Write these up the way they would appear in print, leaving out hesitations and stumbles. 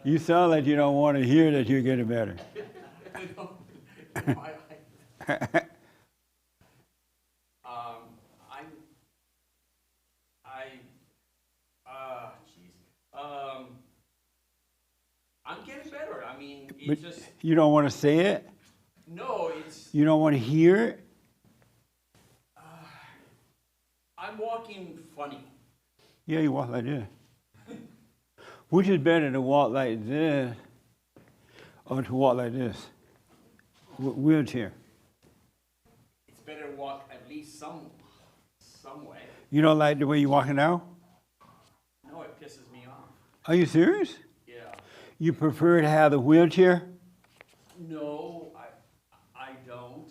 You sound like you don't want to hear that you're getting better. I'm getting better. I mean, But it's just... you don't want to say it? No, it's... You don't want to hear it? I'm walking funny. Yeah, you walk like this. Which is better to walk like this or to walk like this? Wheelchair. It's better to walk at least some way. You don't like the way you're walking now? No, it pisses me off. Are you serious? Yeah. You prefer to have the wheelchair? No, I don't.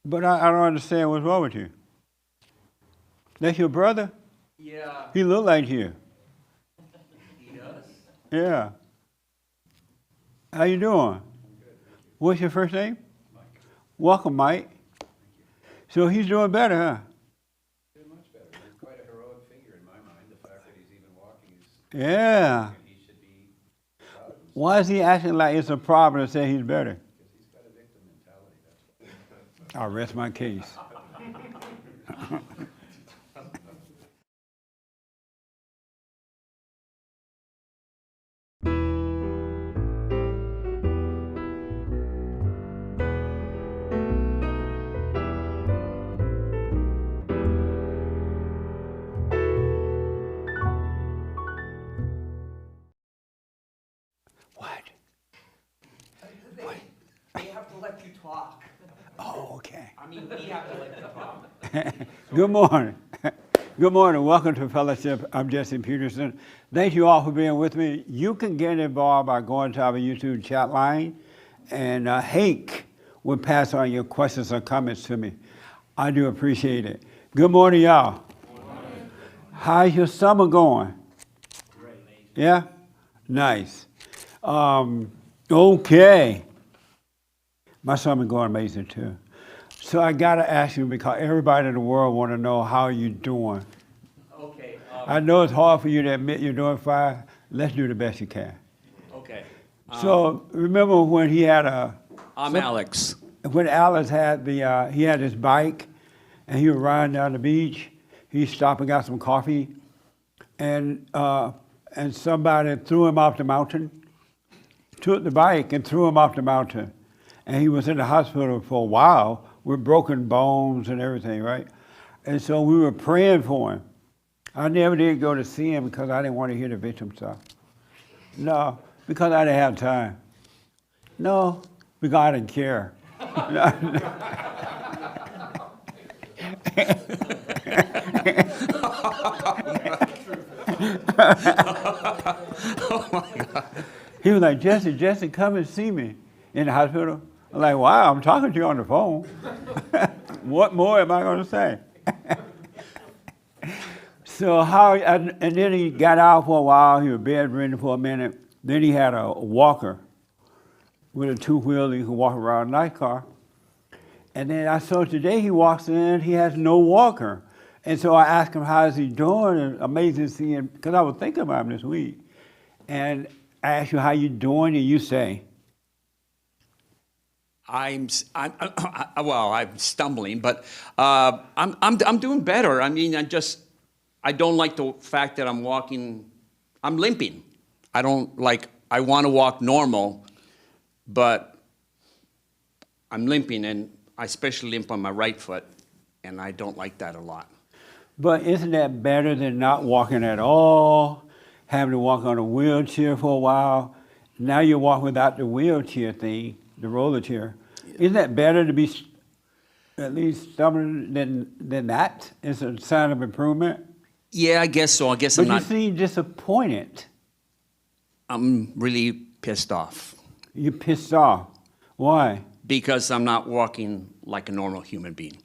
But I don't understand what's wrong with you. That's your brother? Yeah. He look like you. He does? Yeah. How you doing? What's your first name? Mike. Welcome, Mike. So he's doing better, huh? Doing much better. He's quite a heroic figure in my mind. The fact that he's even walking is... Yeah. He should be proud of himself. Why is he acting like it's a problem to say he's better? Because he's got a victim mentality, that's why. I'll rest my case. What? They have to let you talk. Oh, okay. I mean, we have to let you talk. Good morning. Good morning. Welcome to Fellowship. I'm Jesse Peterson. Thank you all for being with me. You can get involved by going to our YouTube chat line, and Hank will pass on your questions or comments to me. I do appreciate it. Good morning, y'all. Good morning. How's your summer going? Great. Yeah? Nice. Okay. My summer going amazing too. So I gotta ask you, because everybody in the world want to know how you're doing. Okay. I know it's hard for you to admit you're doing fine. Let's do the best you can. Okay. So remember when he had I'm Alex. when Alex had he had his bike, and he was riding down the beach. He stopped and got some coffee, and somebody threw him off the mountain. Took the bike and threw him off the mountain, and he was in the hospital for a while with broken bones and everything, right? And so we were praying for him. I never did go to see him because I didn't want to hear the victim stuff. No, because I didn't have time. No, because I didn't care. Oh my God. He was like, Jesse, come and see me in the hospital. I'm like, wow, I'm talking to you on the phone. What more am I going to say? So and then he got out for a while. He was bedridden for a minute. Then he had a walker with a two-wheel. He could walk around a nice car. And then I saw today he walks in, he has no walker. And so I asked him, how is he doing? And amazing seeing, because I was thinking about him this week. And I asked you how you doing, and you say, I'm stumbling, but I'm doing better. I mean, I don't like the fact that I'm limping. I want to walk normal, but I'm limping, and I especially limp on my right foot, and I don't like that a lot. but isn't that better than not walking at all, having to walk on a wheelchair for a while? Now you walk without the wheelchair thing, the roller chair. Isn't that better to be at least stumbling than that? It's a sign of improvement. Yeah, I guess so. I guess But I'm you not. seem disappointed. I'm really pissed off You're pissed off. Why? because I'm not walking like a normal human being.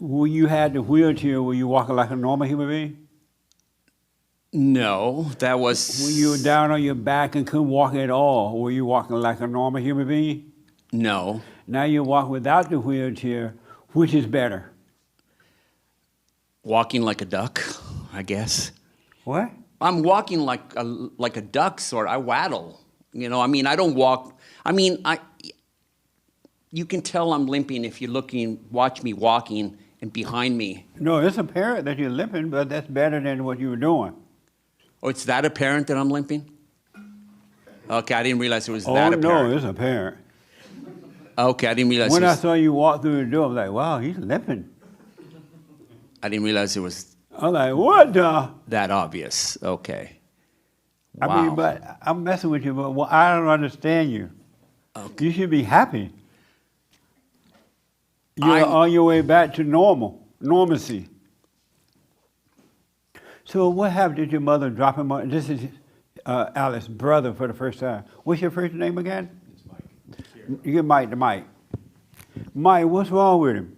When you had the wheelchair, were you walking like a normal human being? No, that was... When you were down on your back and couldn't walk at all, were you walking like a normal human being? No. Now you walk without the wheelchair, which is better? Walking like a duck, I guess. What? I'm walking like a duck sort. I waddle. You know, I mean, I don't walk. I mean, you can tell I'm limping if you're looking, watch me walking, and behind me. No, it's apparent that you're limping, but that's better than what you were doing. Oh, it's that apparent that I'm limping? Okay, I didn't realize it was Oh, that no, apparent. it's apparent. Okay, I didn't realize When it I was, saw you walk through the door, I was like, wow, he's limping. I didn't realize it was I was like, what the? that obvious. Okay. Wow. I mean, but I'm messing with you, but well, I don't understand you. Okay. You should be happy. You're I'm- on your way back to normalcy. So what happened? Did your mother drop him on? This is Alice's brother for the first time. What's your first name again? It's Mike. You get Mike to Mike. Mike, what's wrong with him?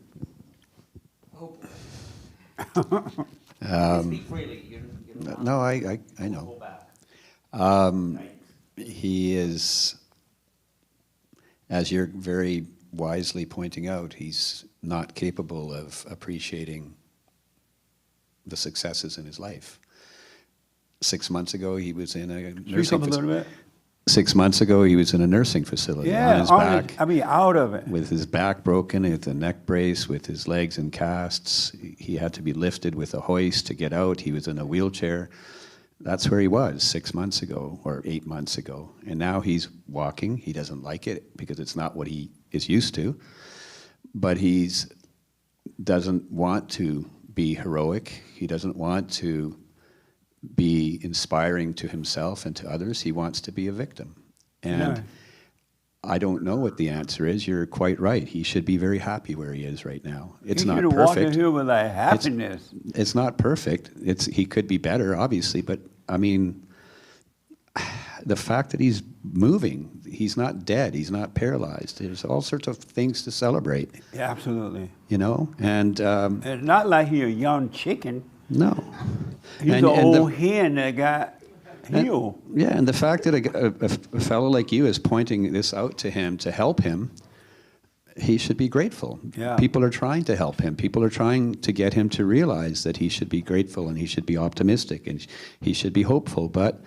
Speak freely. You don't No, I know. hold back. He is, as you're very wisely pointing out, he's not capable of appreciating the successes in his life. 6 months ago, he was in a Speak nursing up a little bit. 6 months ago, he was in a nursing facility on Yeah, his back. out of it. With his back broken, with a neck brace, with his legs in casts. He had to be lifted with a hoist to get out. He was in a wheelchair. That's where he was 6 months ago or 8 months ago. And now he's walking. He doesn't like it because it's not what he is used to. But he doesn't want to be heroic. He doesn't want to be inspiring to himself and to others. He wants to be a victim. And Yeah. I don't know what the answer is. You're quite right. He should be very happy where he is right now. It's He not should have walked in perfect. here with like happiness. It's not perfect. He could be better, obviously, but I mean, the fact that he's moving, he's not dead, he's not paralyzed. There's all sorts of things to celebrate, Yeah, absolutely. you know. And It's not like he's a young chicken. no, He's And- an and the- old hen that got healed. yeah, and the fact that a fellow like you is pointing this out to him to help him, he should be grateful. Yeah. People are trying to help him. People are trying to get him to realize that he should be grateful and he should be optimistic and he should be hopeful, but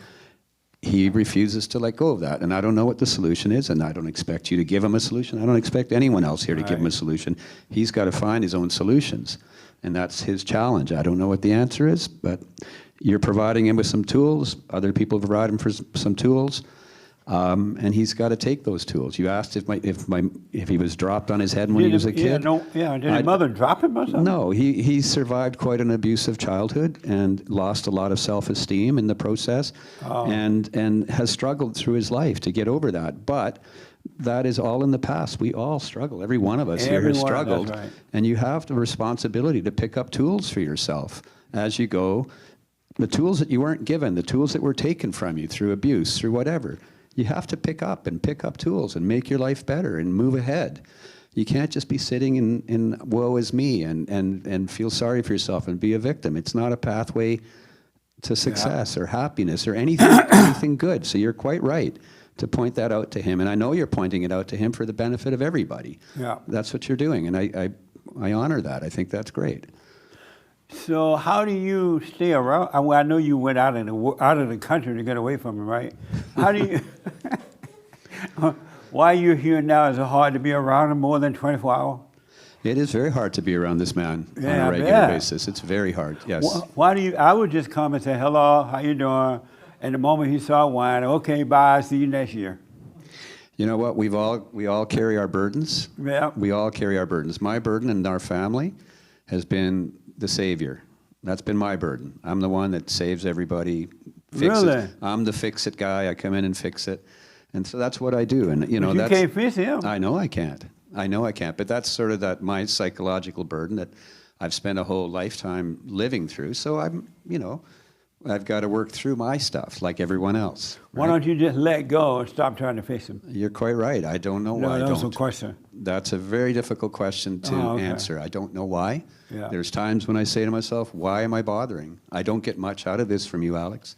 he refuses to let go of that. And I don't know what the solution is, and I don't expect you to give him a solution. I don't expect anyone else here to give him a Right. solution. He's got to find his own solutions, and that's his challenge. I don't know what the answer is, but you're providing him with some tools. Other people provide him for some tools, and he's got to take those tools. You asked if he was dropped on his head when he was a kid. Did his mother drop him or something? No, he survived quite an abusive childhood and lost a lot of self-esteem in the process, Oh. and has struggled through his life to get over that. But that is all in the past. We all struggle. Every one of us here has Everyone, that's struggled, right. and you have the responsibility to pick up tools for yourself as you go. The tools that you weren't given, the tools that were taken from you through abuse, through whatever. You have to pick up tools and make your life better and move ahead. You can't just be sitting in woe is me and feel sorry for yourself and be a victim. It's not a pathway to success or happiness or anything good. So you're quite right to point that out to him. And I know you're pointing it out to him for the benefit of everybody. Yeah. That's what you're doing. And I honor that. I think that's great. So how do you stay around? I know you went out of the country to get away from him, right? How do you? Why you're here now? Is it hard to be around him more than 24 hours? It is very hard to be around this man on Yeah, a I regular bet. basis. It's very hard, yes. Why do you? I would just come and say hello, how you doing? And the moment he saw wine, okay, bye, see you next year. You know what? We all carry our burdens. Yeah. We all carry our burdens. My burden in our family has been the savior. That's been my burden. I'm the one that saves everybody. Really? It. I'm the fix-it guy. I come in and fix it. And so that's what I do. And you know, But you that's, can't fix him. I know I can't. But that's sort of my psychological burden that I've spent a whole lifetime living through. So I've got to work through my stuff like everyone else. Why don't you just let go and stop trying to fix him? You're quite right. I don't know why I that was a don't. question. That's a very difficult question to Okay. answer. I don't know why. Yeah. There's times when I say to myself, why am I bothering? I don't get much out of this from you, Alex.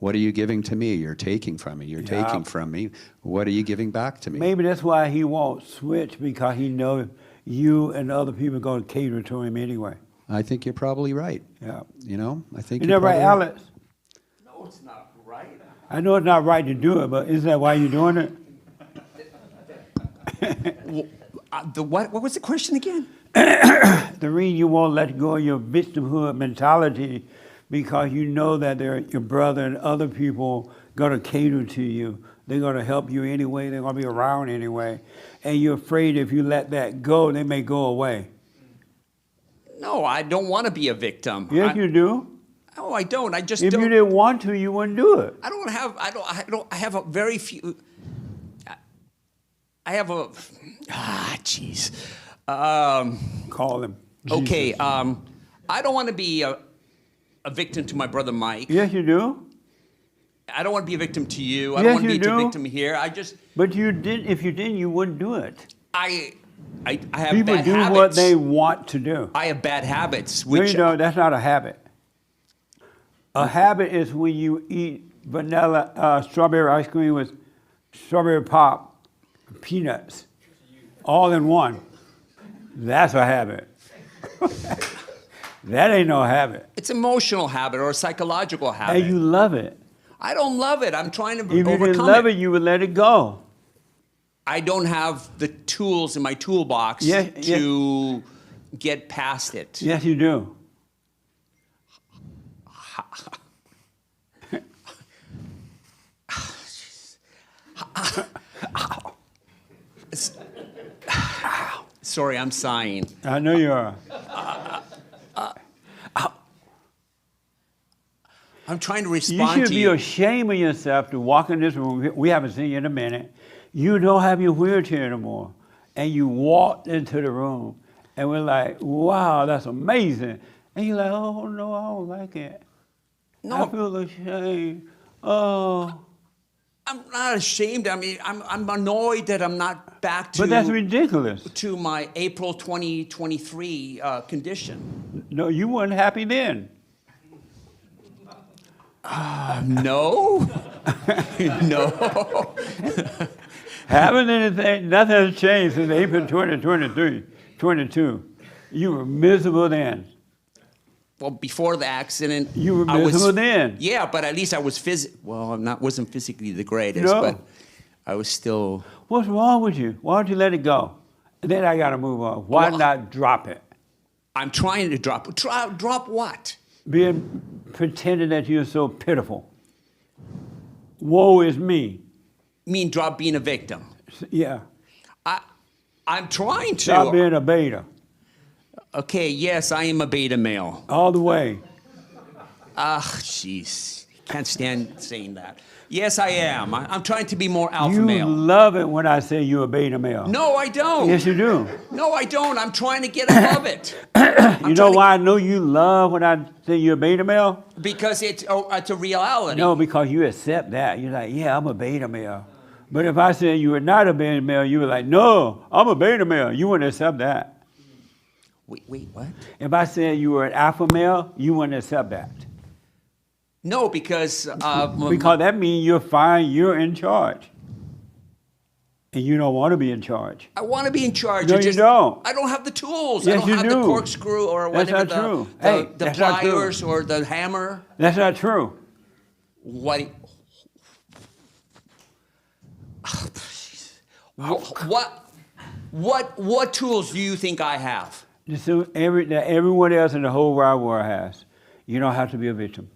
What are you giving to me? You're taking from me. You're Yeah. taking from me. What are you giving back to me? Maybe that's why he won't switch, because he knows you and other people are going to cater to him anyway. I think you're probably right. Yeah. You know, I think Isn't you're that right, probably Alex? know it's not right. I know it's not right to do it, but isn't that why you're doing it? What was the question again? The reason you won't let go of your victimhood mentality because you know that they're your brother and other people gonna cater to you. They're gonna help you anyway. They're gonna be around anyway, and you're afraid if you let that go, they may go away. No, I don't want to be a victim. Yes, you do. No, I don't. I just If don't. you didn't want to, you wouldn't do it. I have a very few. I have a. Jeez. Call them. Okay. Jesus. I don't want to be a victim to my brother Mike. Yes, you do. I don't want to be a victim to you. I Yes, don't want to you be a do. victim here. I just. But you did. If you didn't, you wouldn't do it. I have People bad do habits. what they want to do. I have bad habits, No, which you don't. That's not a habit. A habit is when you eat vanilla strawberry ice cream with strawberry pop, peanuts, all in one. That's a habit. That ain't no habit. it's emotional habit or a psychological habit. And you love it. I don't love it. I'm trying to If you overcome didn't love it, you would let it go. I don't have the tools in my toolbox Yes, to get past it. Yes, you do. Sorry, I'm sighing. I know you are. I'm trying to You respond should to be you. ashamed of yourself to walk in this room. We haven't seen you in a minute. You don't have your wheelchair anymore. And you walked into the room. And we're like, wow, that's amazing. And you're like, oh, no, I don't like it. No. I feel ashamed. Oh. I'm not ashamed. I mean, I'm annoyed that I'm not back But that's ridiculous. to my April 2023 condition. No, you weren't happy then. No, no. Haven't anything, nothing has changed since April 2023, 22. You were miserable then. Well, before the accident, You were I was- miserable then. Yeah, but at least I was wasn't physically the greatest, No. but I was still. What's wrong with you? Why don't you let it go? And then I got to move on. Why Well- not drop it? I'm trying to drop. Drop what? Pretending that you're so pitiful. Woe is me. Mean drop being a victim. Yeah. I'm trying to. Stop being a beta. Okay, yes, I am a beta male. All the way. Jeez. Can't stand saying that. Yes, I am. I'm trying to be more alpha You male. love it when I say you're a beta male. No, I don't. Yes, you do. No, I don't. I'm trying to get above it. You know why I know you love when I say you're a beta male? Because it's a reality. No, because you accept that. You're like, yeah, I'm a beta male. But if I said you were not a beta male, you were like, no, I'm a beta male. You wouldn't accept that. Wait, what? If I said you were an alpha male, you wouldn't accept that. No, because Because that means you're fine, you're in charge. And you don't want to be in charge. I want to be in charge. No, you don't. I don't have the tools. Yes, I don't you have the do. corkscrew or That's whatever not true. the Hey, the that's not true. pliers or the hammer. That's not true. What? What tools do you think I have? That everyone else in the whole wide world has. You don't have to be a victim.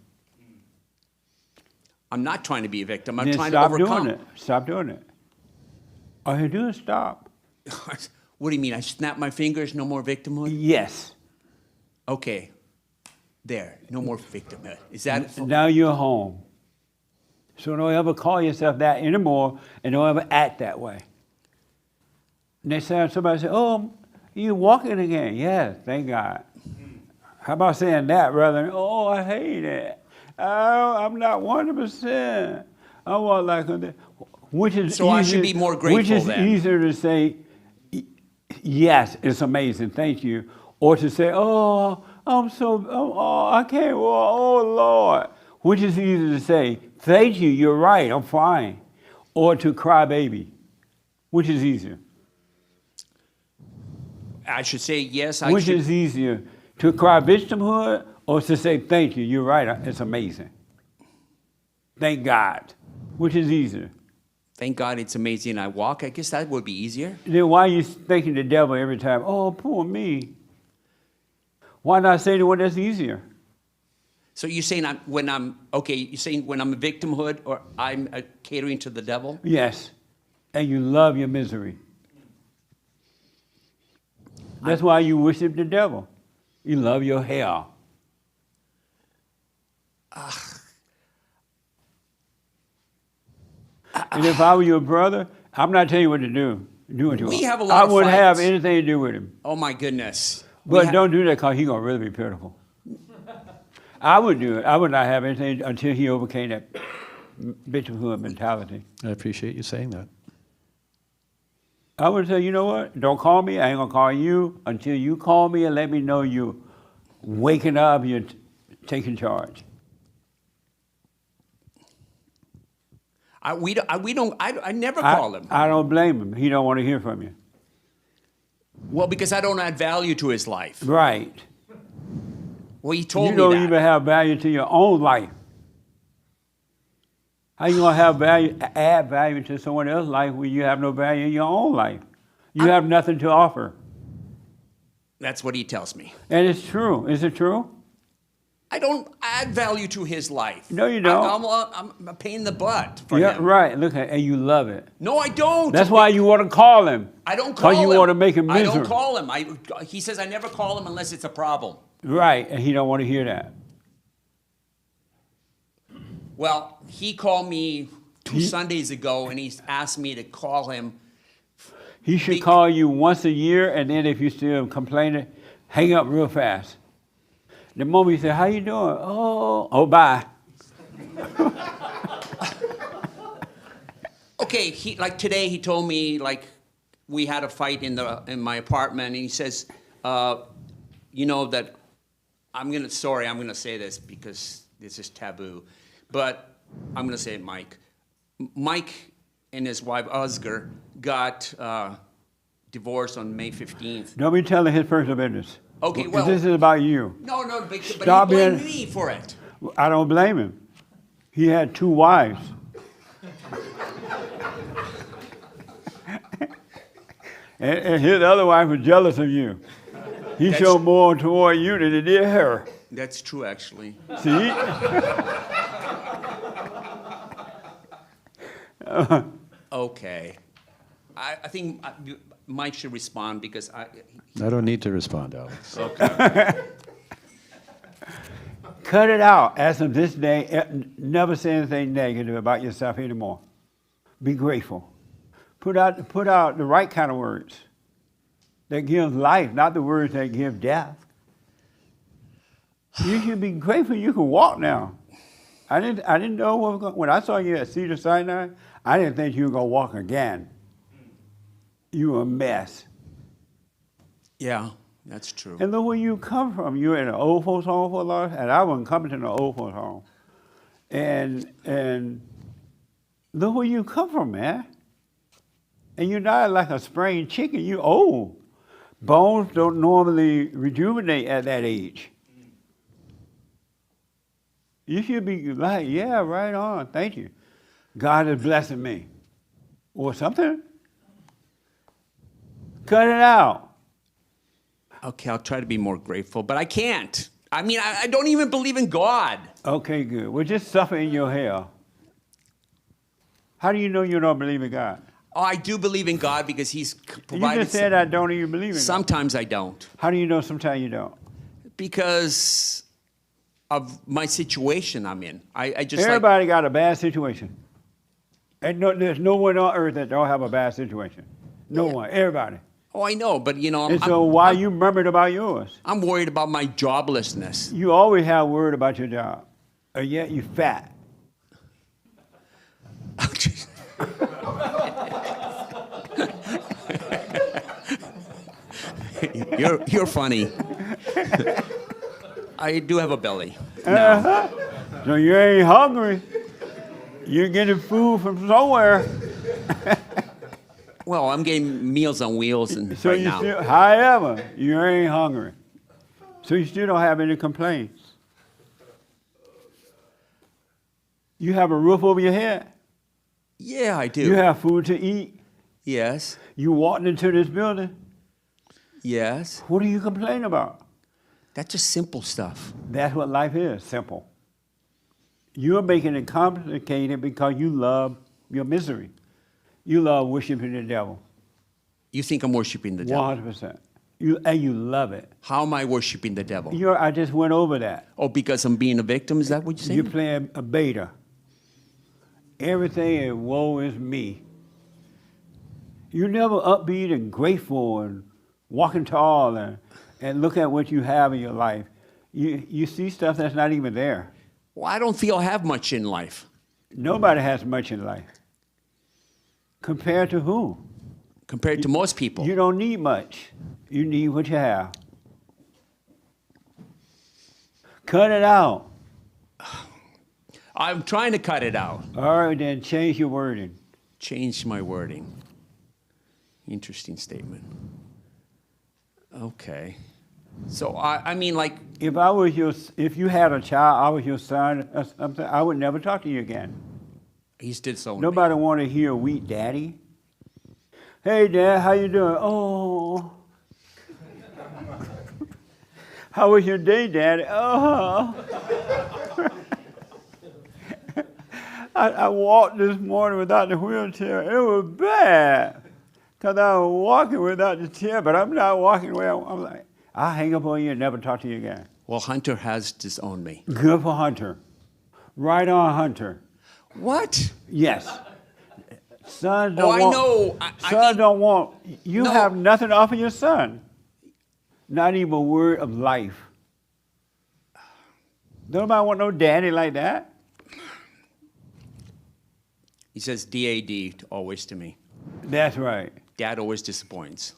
I'm not trying to be a victim. I'm Then trying to stop overcome. doing it. Stop doing it. All you do is stop. What do you mean? I snap my fingers, no more victimhood? Yes. Okay. There, no more victimhood. Is that? Now you're home. So don't ever call yourself that anymore and don't ever act that way. Next time somebody says, oh, you're walking again. Yeah, thank God. How about saying that rather than, oh, I hate it. Oh, I'm not 100%. I want like a, which is So I should be more grateful Which is then. easier to say, yes, it's amazing, thank you, or to say, oh, I can't, oh, Lord. Which is easier to say, thank you, you're right, I'm fine, or to cry baby. Which is easier? I should say yes. I Which should. is easier, to cry victimhood or to say thank you, you're right, it's amazing? Thank God. Which is easier? Thank God it's amazing I walk. I guess that would be easier. Then why are you thanking the devil every time? Oh, poor me. Why not say the one that's easier? So you're saying you're saying when I'm a victimhood or I'm catering to the devil? Yes. And you love your misery. That's why you worship the devil. You love your hell. And if I were your brother, I'm not telling you what to do. Do what you want. We have a lot of I wouldn't have fights. anything to do with him. Oh my goodness. But don't do that because he's going to really be pitiful. I would do it. I would not have anything until he overcame that victimhood mentality. I appreciate you saying that. I would say, you know what? Don't call me. I ain't going to call you until you call me and let me know you're waking up, you're taking charge. I never call him. I don't blame him. He don't want to hear from you. Well, because I don't add value to his life. Right. Well, he told You me don't that. even have value to your own life. How you gonna have value, add value to someone else's life when you have no value in your own life? You have nothing to offer. That's what he tells me. And it's true. Is it true? I don't add value to his life. No, you don't. I'm a pain in the butt for Yeah, him. right. Look at, and you love it. No, I don't. That's why you want to call him. I don't call him. Because you want to make him I miserable. don't call him. He says I never call him unless it's a problem. Right, and he don't want to hear that. Well, he called me 2 Sundays ago, and he's asked me to call him. He should call you once a year, and then if you're still complaining, hang up real fast. The moment you say, "How you doing?" Oh, bye. Okay, today he told me we had a fight in my apartment, and he says, you know that I'm gonna say this because this is taboo, but I'm gonna say it, Mike. Mike and his wife Oscar got divorced on May 15th. Don't be telling his personal business. Okay, 'Cause well, this is about you. No, but he Stop blamed being- me for it. I don't blame him. He had 2 wives. and his other wife was jealous of you. He showed more toward you than he did her. That's true, actually. See? Okay. I think Mike should respond because I don't need to respond, Alex. Cut it out. As of this day, never say anything negative about yourself anymore. Be grateful. Put out the right kind of words that give life, not the words that give death. You should be grateful you can walk now. I didn't know what was going. When I saw you at Cedar Sinai, I didn't think you were going to walk again. You were a mess. Yeah, that's true. And look where you come from. You were in an old folks home for a lot, and I wasn't coming to no old folks home. And look where you come from, man. And you're not like a sprained chicken. You old. Bones don't normally rejuvenate at that age. You should be like, yeah, right on. Thank you. God is blessing me. Or something. Cut it out. Okay, I'll try to be more grateful, but I can't. I mean, I don't even believe in God. Okay, good. Well, just suffer in your hell. How do you know you don't believe in God? Oh, I do believe in God because He's provided. You just said I don't even believe in God. Sometimes I don't. How do you know sometimes you don't? Because of my situation I'm in. I just Everybody got a bad situation. And there's no one on earth that don't have a bad situation. No one. Everybody. Oh, I know, but And so why you murmured about yours? I'm worried about my joblessness. You always have word about your job. And yet you fat. You're funny. I do have a belly. No. So you ain't hungry. You're getting food from somewhere. Well, I'm getting Meals on Wheels and So right you now. still, however, you ain't hungry. So you still don't have any complaints. You have a roof over your head. Yeah, I do. You have food to eat. Yes. You walked into this building. Yes. What do you complain about? That's just simple stuff. That's what life is, simple. You're making it complicated because you love your misery. You love worshiping the devil. You think I'm worshiping the devil? 100%. And you love it. How am I worshiping the devil? I just went over that. Oh, because I'm being a victim? Is that what you're saying? You're playing a beta. Everything is woe is me. You're never upbeat and grateful and walking tall and look at what you have in your life. You see stuff that's not even there. Well, I don't feel I have much in life. Nobody has much in life. Compared to who? Compared to most people. You don't need much. You need what you have. Cut it out. I'm trying to cut it out. All right, then change your wording. Change my wording. Interesting statement. Okay. So, I mean, like, If you had a child, I was your son or something, I would never talk to you again. he did so. Nobody want to hear weak daddy. Hey, Dad, how you doing? Oh. How was your day, Daddy? Oh. I walked this morning without the wheelchair. It was bad because I was walking without the chair, but I'm not walking well. I'm like, I'll hang up on you and never talk to you again. Well, Hunter has disowned me. Good for Hunter. Right on, Hunter. What? Yes. Sons don't Oh, I want, know. I Sons mean, don't want. You No. have nothing to offer your son. Not even a word of life. Nobody want no daddy like that. he says DAD always to me. That's right. Dad always disappoints.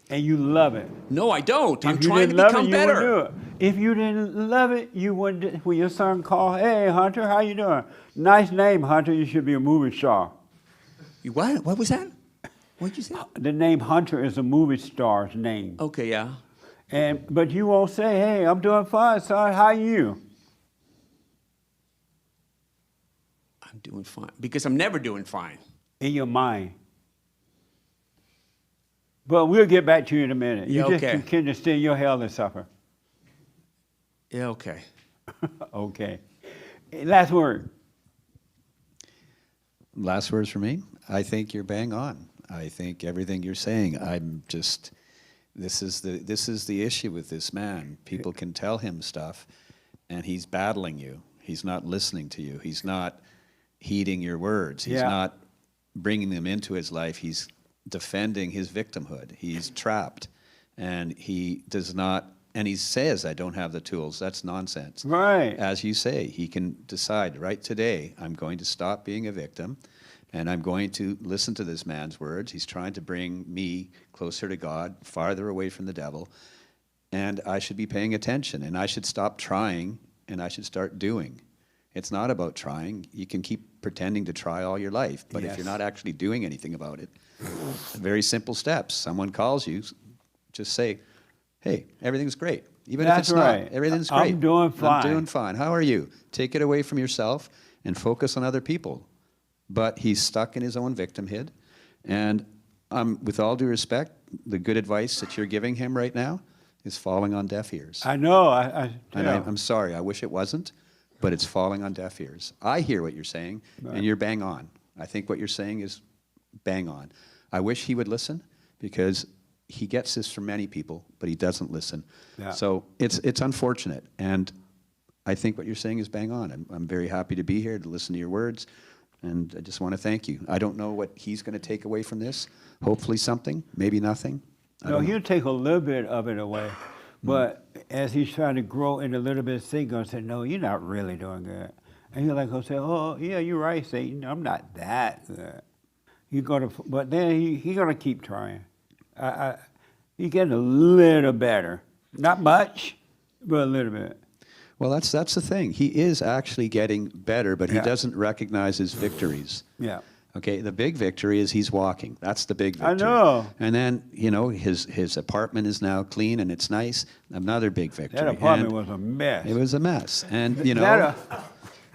And you love it. No, I don't. I'm If you trying to didn't love become it, you wouldn't better. do it. If you didn't love it, you wouldn't. When your son called, hey, Hunter, how you doing? Nice name, Hunter. You should be a movie star. You what? What was that? What'd you say? The name Hunter is a movie star's name. Okay, yeah. But you won't say, hey, I'm doing fine, son. How you? I'm doing fine. Because I'm never doing fine. In your mind. But we'll get back to you in a minute. Yeah, You okay. just can still your hell and suffer. Yeah, okay. Okay. Last word. Last words for me. I think you're bang on. I think everything you're saying. This is the issue with this man. People can tell him stuff, and he's battling you. He's not listening to you. He's not heeding your words. He's Yeah. not bringing them into his life. He's defending his victimhood. He's trapped, and he does not. And he says, "I don't have the tools." That's nonsense. Right. As you say, he can decide right today, I'm going to stop being a victim, and I'm going to listen to this man's words. He's trying to bring me closer to God, farther away from the devil, and I should be paying attention, and I should stop trying, and I should start doing. It's not about trying. You can keep pretending to try all your life, but if you're Yes. not actually doing anything about it, very simple steps. Someone calls you, just say, hey, everything's great. Even That's if it's right. not, everything's I'm great. doing fine. I'm doing fine. How are you? Take it away from yourself and focus on other people. But he's stuck in his own victimhood. And with all due respect, the good advice that you're giving him right now is falling on deaf ears. I know. And I'm sorry, I wish it wasn't, but it's falling on deaf ears. I hear what you're saying, and you're bang on. I think what you're saying is bang on. I wish he would listen, because he gets this from many people, but he doesn't listen. Yeah. So it's unfortunate, and I think what you're saying is bang on. I'm very happy to be here to listen to your words, and I just want to thank you. I don't know what he's going to take away from this. Hopefully something, maybe nothing. I No, don't know. he'll take a little bit of it away. But as he's trying to grow in a little bit, Satan's going to say, no, you're not really doing good. And he'll go say, oh, yeah, you're right, Satan. I'm not that good. But then he's going to keep trying. He's getting a little better. Not much, but a little bit. Well, that's the thing. He is actually getting better, but he Yeah. doesn't recognize his victories. Yeah. Okay, the big victory is he's walking. That's the big victory. I know. And then, his apartment is now clean and it's nice. Another big victory. That apartment And was a mess. it was a mess. And,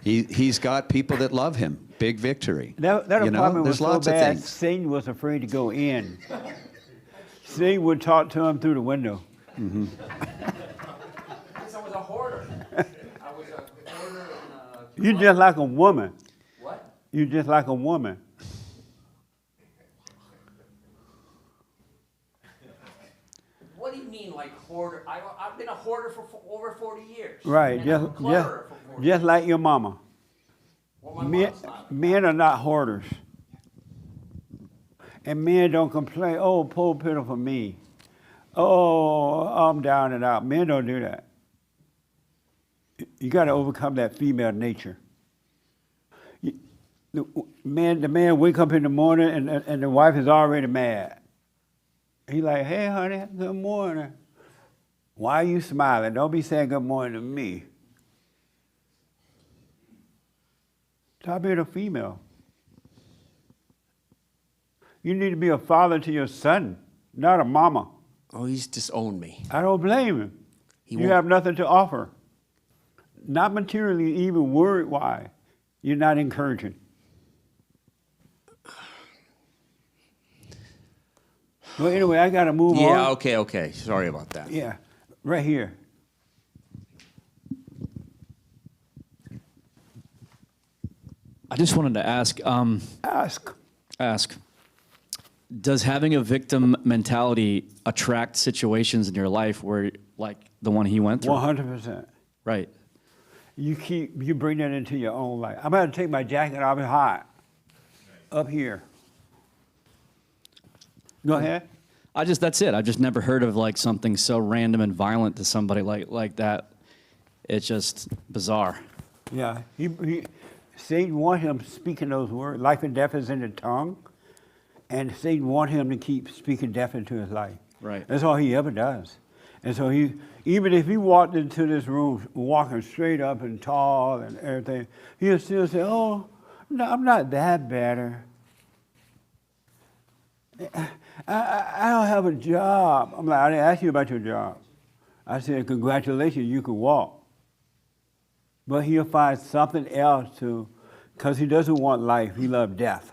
He's got people that love him. Big victory. That You know, apartment was there's so lots of bad, things. Satan was afraid to go in. Satan would talk to him through the window. Because I was a hoarder. I was a hoarder and You're just like a woman. what? You're just like a woman. What do you mean, like hoarder? I've been a hoarder for over 40 years. Right, And I'm a just clutterer for 40 just like your mama. Well, my Men, mom's not. men are not hoarders. And men don't complain, oh, poor pitiful me. Oh, I'm down and out. Men don't do that. You got to overcome that female nature. The man wake up in the morning and the wife is already mad. He like, hey, honey, good morning. Why are you smiling? Don't be saying good morning to me. Stop being a female. You need to be a father to your son, not a mama. Oh, he's disowned me. I don't blame him. He You won't- have nothing to offer. Not materially, even word-wise. You're not encouraging. Well, anyway, I got to move on. Yeah, okay. Sorry about that. Yeah, right here. I just wanted to ask, Ask. does having a victim mentality attract situations in your life where, like the one he went through? 100%. Right. You bring that into your own life. I'm going to take my jacket off. It's hot. Up here. Go ahead. That's it. I've just never heard of like something so random and violent to somebody like that. It's just bizarre. Yeah. Satan want him speaking those words. Life and death is in the tongue. And Satan want him to keep speaking death into his life. Right. That's all he ever does. And so even if he walked into this room walking straight up and tall and everything, he'll still say, oh, no, I'm not that better. I don't have a job. I'm like, I didn't ask you about your job. I said, congratulations, you can walk. But he'll find something else because he doesn't want life. He loves death.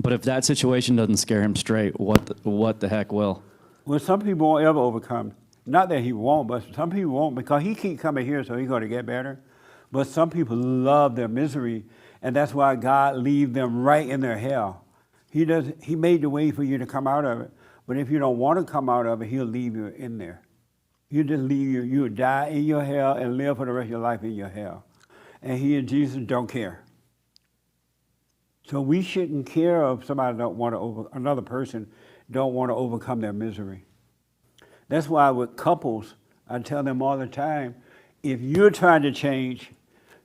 But if that situation doesn't scare him straight, what the heck will? Well, some people won't ever overcome. Not that he won't, but some people won't because he keep coming here, so he's going to get better. But some people love their misery, and that's why God leaves them right in their hell. He made the way for you to come out of it, but if you don't want to come out of it, he'll leave you in there. He'll just leave you. You'll die in your hell and live for the rest of your life in your hell. And he and Jesus don't care. So we shouldn't care if somebody another person don't want to overcome their misery. That's why with couples, I tell them all the time, if you're trying to change,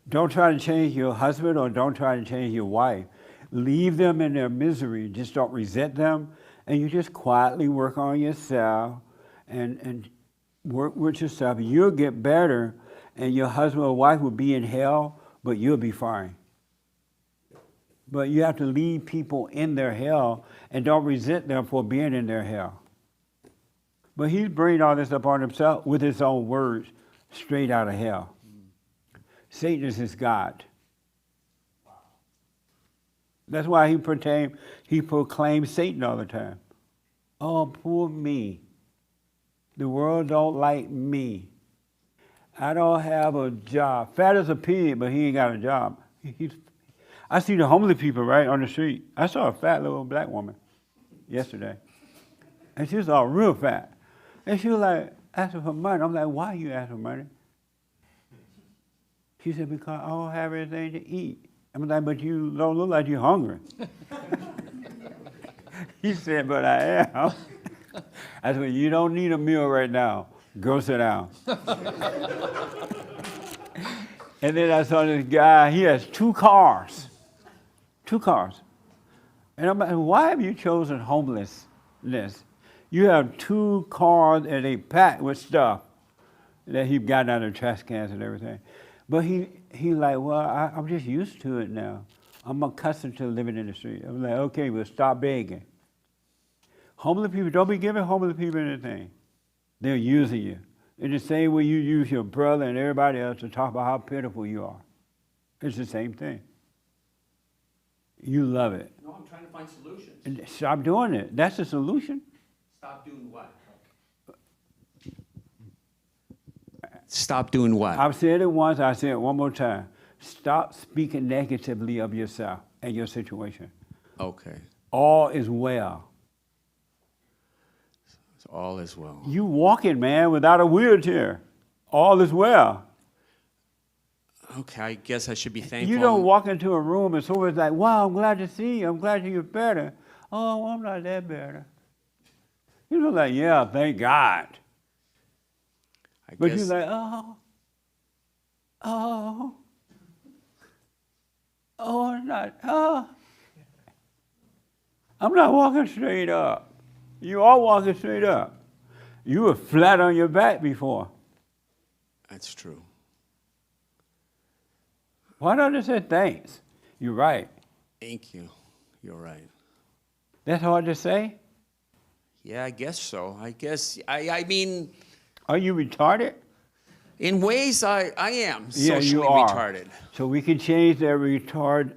don't try to change your husband or don't try to change your wife. Leave them in their misery. Just don't resent them. And you just quietly work on yourself and work with yourself. You'll get better and your husband or wife will be in hell, but you'll be fine. But you have to leave people in their hell and don't resent them for being in their hell. But he's bringing all this upon himself with his own words, straight out of hell. Satan is his God. That's why he proclaimed Satan all the time. Oh, poor me. The world don't like me. I don't have a job. Fat as a pig, but he ain't got a job. I see the homeless people right on the street. I saw a fat little black woman yesterday. And she was all real fat. And she was like, asking for money. I'm like, why you asking for money? She said, because I don't have anything to eat. I'm like, but you don't look like you're hungry. He said, but I am. I said, you don't need a meal right now. Go sit down. And then I saw this guy, he has 2 cars. 2 cars. And I'm like, why have you chosen homelessness? You have 2 cars and they packed with stuff that he got out of trash cans and everything. But he like, well, I'm just used to it now. I'm accustomed to living in the street. I'm like, okay, well, stop begging. Homeless people, don't be giving homeless people anything. They're using you. In the same way you use your brother and everybody else to talk about how pitiful you are. It's the same thing. You love it. No, I'm trying to find solutions. And stop doing it. That's the solution. Stop doing what? Stop doing what? I've said it once, I say it one more time. Stop speaking negatively of yourself and your situation. Okay. All is well. So all is well. You walking, man, without a wheelchair. All is well. Okay, I guess I should be thankful. You don't walk into a room and someone's like, wow, I'm glad to see you. I'm glad you're better. Oh, I'm not that better. You're like, yeah, thank God. I But guess, you're like, oh, I'm not, I'm not walking straight up. You are walking straight up. You were flat on your back before. that's true. Why don't you say thanks? You're right. Thank you. You're right. That's hard to say. Yeah, I guess so. I mean, Are you retarded? in ways I am Yeah, socially you are. retarded. So we can change that retarded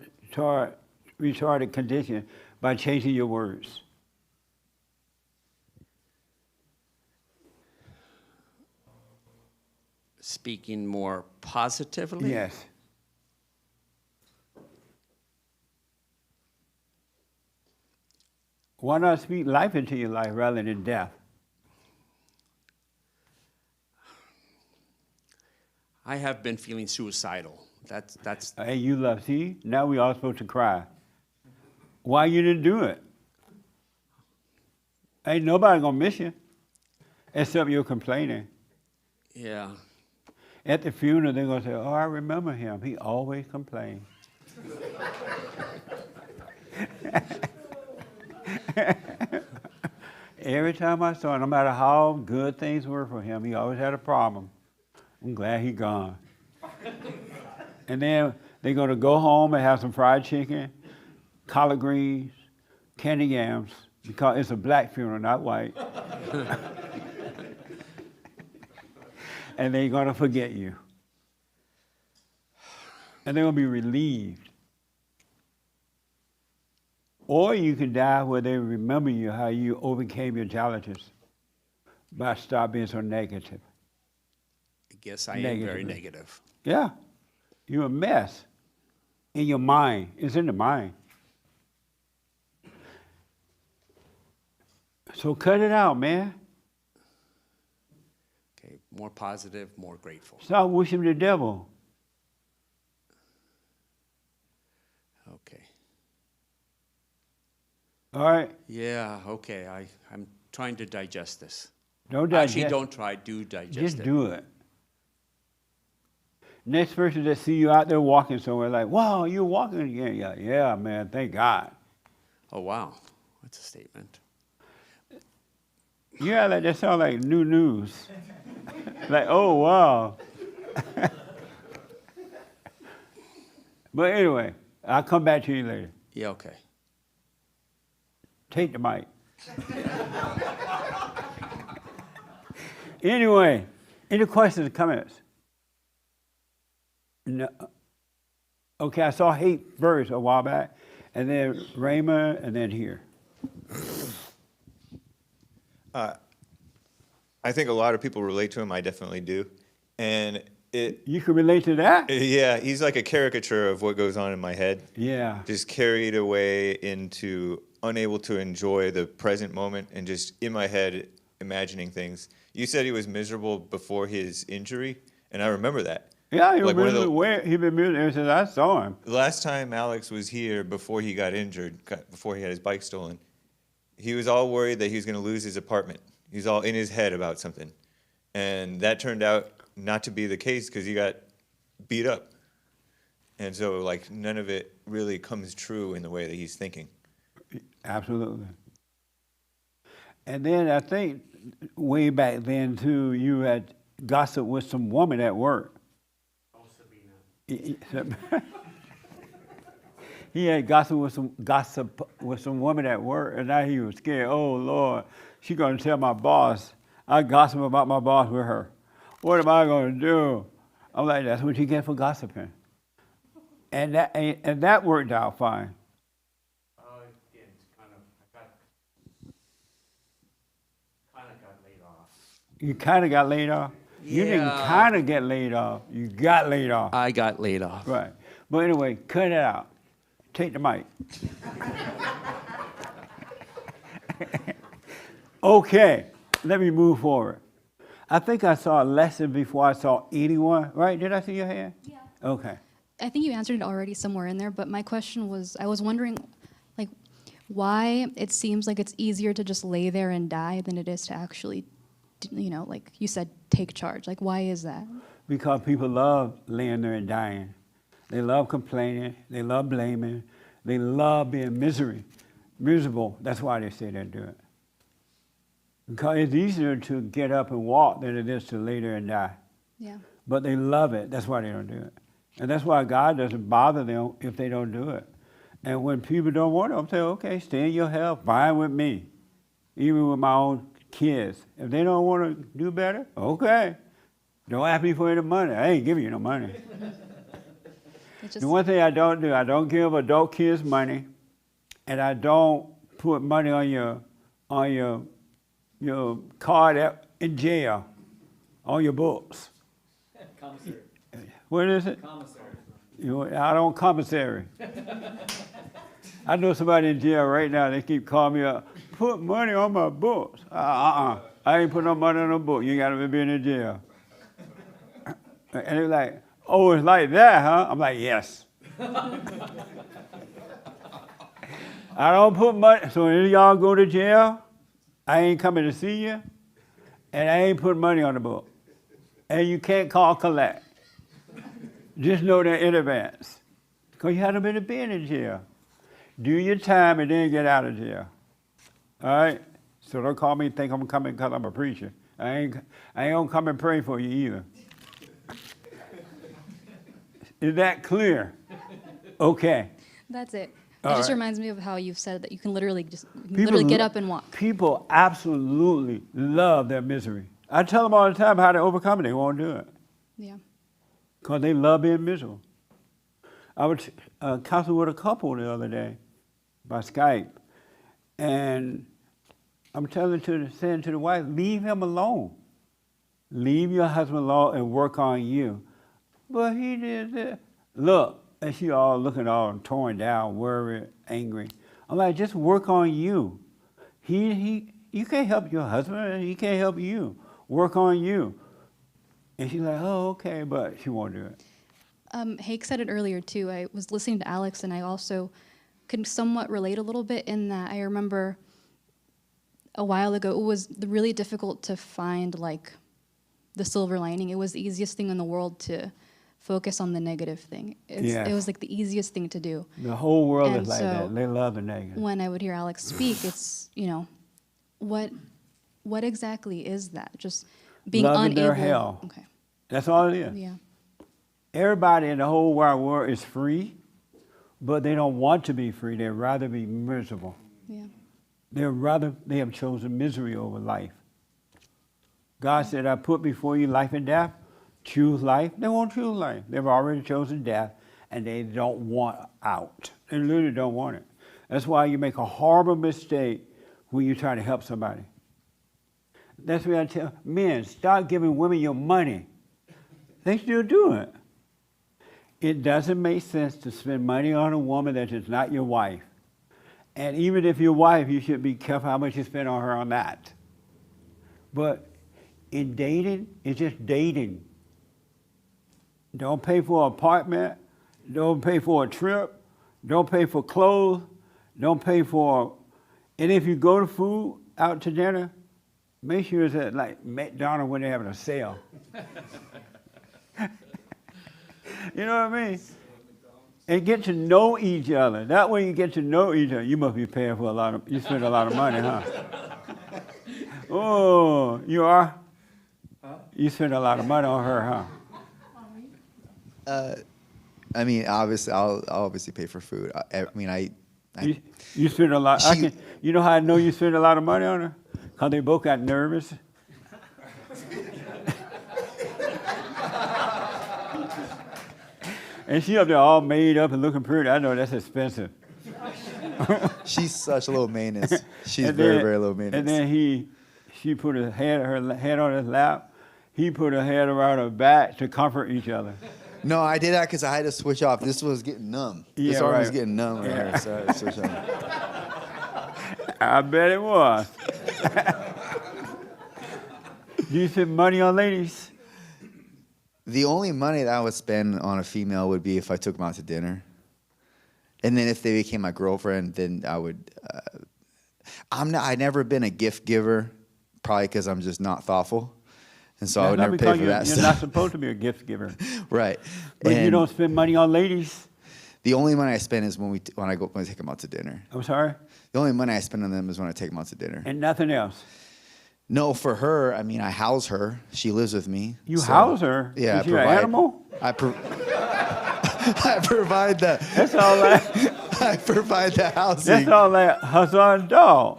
condition by changing your words. Speaking more positively? Yes. Why not speak life into your life rather than death? I have been feeling suicidal. That's Hey, you love, see? Now we all supposed to cry. Why you didn't do it? Ain't nobody gonna miss you, except you're complaining. yeah. At the funeral, they're gonna say, oh, I remember him. He always complained. Every time I saw him, no matter how good things were for him, he always had a problem. I'm glad he gone. And then they're gonna go home and have some fried chicken, collard greens, candy yams, because it's a black funeral, not white. And they're gonna forget you. And they're gonna be relieved. Or you can die where they remember you, how you overcame your challenges by stop being so negative. I guess I am very Negatively. negative. Yeah, you're a mess in your mind. It's in the mind. So cut it out, man. Okay, more positive, more grateful. Stop wishing the devil. Okay. All right? Yeah, okay. I'm trying to digest this. Don't Actually, digest. don't try. Do digest Just it. do it. Next person that see you out there walking somewhere, like, wow, you're walking again. Yeah, yeah, man, thank God. Oh, wow. That's a statement. Yeah, that sounds like new news. Like, oh, wow. But anyway, I'll come back to you later. Yeah, okay. Take the mic. Anyway, any questions or comments? No. Okay, I saw hate first a while back, and then Raymond, and then here. I think a lot of people relate to him. I definitely do. And You can relate to that? yeah, he's like a caricature of what goes on in my head. Yeah. Just carried away into unable to enjoy the present moment and just in my head imagining things. You said he was miserable before his injury, and I remember that. Yeah, he Like one of the- he been music ever since I saw him. The last time Alex was here before he got injured, before he had his bike stolen, he was all worried that he was going to lose his apartment. He was all in his head about something. And that turned out not to be the case because he got beat up. And so, like, none of it really comes true in the way that he's thinking. Absolutely. And then I think way back then too, you had gossip with some woman at work. He had gossip with some woman at work, and now he was scared. Oh Lord, she gonna tell my boss. I gossip about my boss with her. What am I gonna do? I'm like, that's what you get for gossiping. And that worked out fine. It's kind of got laid off. You kind of got laid off. You didn't Yeah. kind of get laid off. You got laid off. I got laid off. Right. But anyway, cut it out. Take the mic. Okay, let me move forward. I think I saw a lesson before I saw anyone, right? Did I see your hand? Yeah. Okay. I think you answered it already somewhere in there, but my question was, I was wondering, like, why it seems like it's easier to just lay there and die than it is to actually, like you said, take charge. Like, why is that? Because people love laying there and dying. They love complaining. They love blaming. They love being miserable. That's why they say they do it. Because it's easier to get up and walk than it is to lay there and die. Yeah. But they love it. That's why they don't do it. And that's why God doesn't bother them if they don't do it. And when people don't want it, I'm saying, okay, stay in your health, fine with me. Even with my own kids. If they don't want to do better, okay. Don't ask me for any money. I ain't giving you no money. It just, The one thing I don't do, I don't give adult kids money, and I don't put money on your card in jail, on your books. Commissary. What is it? Commissary. I don't commissary. I know somebody in jail right now, they keep calling me up, put money on my books. I ain't put no money on no book. You gotta be in jail. And they're like, oh, it's like that, huh? I'm like, yes. I don't put money, so any of y'all go to jail, I ain't coming to see you, and I ain't putting money on the book. And you can't call collect. Just know that in advance. Because you haven't been in jail. Do your time and then get out of jail. All right? So don't call me and think I'm coming because I'm a preacher. I ain't gonna come and pray for you either. Is that clear? Okay. that's it. It All just right. reminds me of how you've said that you can literally People get lo- up and walk. People absolutely love their misery. I tell them all the time how to overcome it. They won't do it Yeah. because they love being miserable. I was counseling with a couple the other day by Skype, and I'm saying to the wife, leave him alone. Leave your husband alone and work on you. But he did this. Look, and she all looking all torn down, worried, angry. I'm like, just work on you. You can't help your husband. He can't help you. Work on you. And she's like, oh, okay, but she won't do it. Hake said it earlier too. I was listening to Alex, and I also could somewhat relate a little bit in that I remember a while ago it was really difficult to find like the silver lining. It was the easiest thing in the world to focus on the negative thing. Yes. It was like the easiest thing to do. The whole world And is like so- that. They love the negative. When I would hear Alex speak, it's what exactly is that? Just being Loving unable. their hell. Okay. That's all it is. Yeah. Everybody in the whole wide world is free, but they don't want to be free. They'd rather be miserable. Yeah. They have chosen misery over life. God said, I put before you life and death. Choose life. They won't choose life. They've already chosen death, and they don't want out. They literally don't want it. That's why you make a horrible mistake when you try to help somebody. That's why I tell men, start giving women your money. They still do it. It doesn't make sense to spend money on a woman that is not your wife. And even if your wife, you should be careful how much you spend on her on that. But in dating, it's just dating. Don't pay for an apartment. Don't pay for a trip. Don't pay for clothes. Don't pay for, and if you go to food, out to dinner, make sure it's at like McDonald's when they're having a sale. You know what I mean? And get to know each other. That way you get to know each other. You must be paying for you spend a lot of money, huh? Oh, you are? You spend a lot of money on her, huh? I mean, obviously, I'll obviously pay for food. You spend a lot. She- You know how I know you spend a lot of money on her? Because they both got nervous. And she up there all made up and looking pretty. I know that's expensive. She's such low maintenance. She's And very, then- very low maintenance. And then she put her head on his lap. He put her head around her back to comfort each other. No, I did that because I had to switch off. This was getting numb. This Yeah, arm was right. getting numb right here, so I had to switch off. I bet it was. Do you spend money on ladies? The only money that I would spend on a female would be if I took them out to dinner. And then if they became my girlfriend, then I would. I've never been a gift giver, probably because I'm just not thoughtful, and so I would That's never not pay because for that You're stuff. not supposed to be a gift giver. Right. But you And don't spend money on ladies? the only money I spend is when I take them out to dinner. I'm sorry? The only money I spend on them is when I take them out to dinner. And nothing else? No, for her, I mean, I house her. She lives with me. You so- house her? Yeah, Is she an animal? I provide the. That's all that. I provide the housing. That's all that Hassan dog.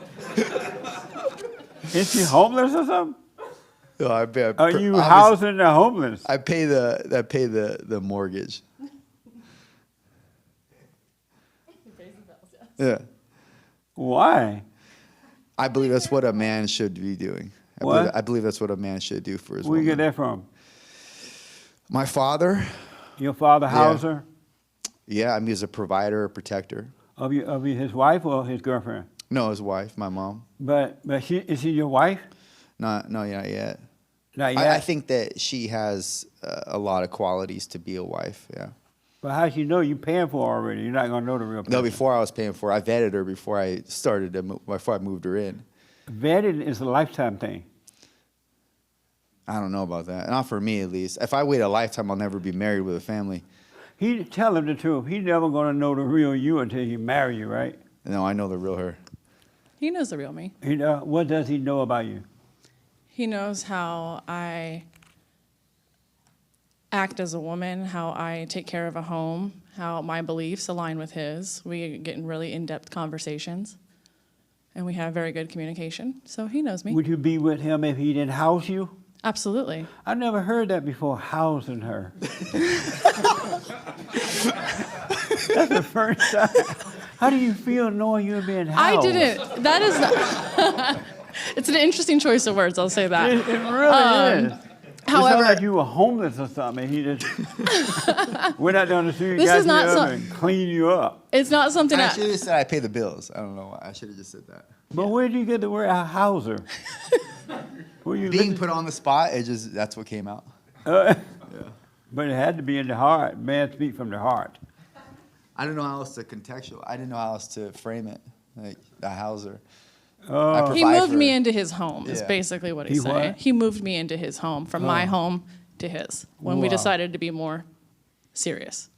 Is she homeless or something? No, Are you obviously, housing the homeless? I pay the mortgage. Yeah, Why? I believe that's what a man should be doing. What? I believe that's what a man should do for his Where you woman. get that from? My father, Your father housed her? yeah, I mean, he's a provider, a protector. Of his wife or his girlfriend? No, his wife, my mom. But is she your wife? Not yet. Not yet. I think that she has a lot of qualities to be a wife. Yeah. But how she know you paying for her already? You're not gonna know the real person. No, before I was paying for her, I vetted her before I started before I moved her in. Vetting is a lifetime thing. I don't know about that. Not for me, at least. If I wait a lifetime, I'll never be married with a family. He tell him the truth. He's never gonna know the real you until he marry you, right? No, I know the real her. He knows the real me. What does he know about you? He knows how I act as a woman, how I take care of a home, how my beliefs align with his. We get in really in-depth conversations, and we have very good communication. So he knows me. Would you be with him if he didn't house you? Absolutely. I never heard that before, housing her. That's the first time. How do you feel knowing you're being housed? I didn't. That is not. It's an interesting choice of words, I'll say that. It really is. However, it's not like you were homeless or something. He just went out down the street, This got is not you up so- and cleaned you up. it's not something I that. should have said I pay the bills. I don't know why. I should have just said that. But where did you get the word houser? Were you Being looking- put on the spot, that's what came out. But it had to be in the heart. Man speak from the heart. I don't know how else to contextual. I didn't know how else to frame it. Like the houser. Oh, He moved me into his home, is Yeah. basically what he's He saying. what? He moved me into his home, from my home to his, when we Wow. decided to be more serious.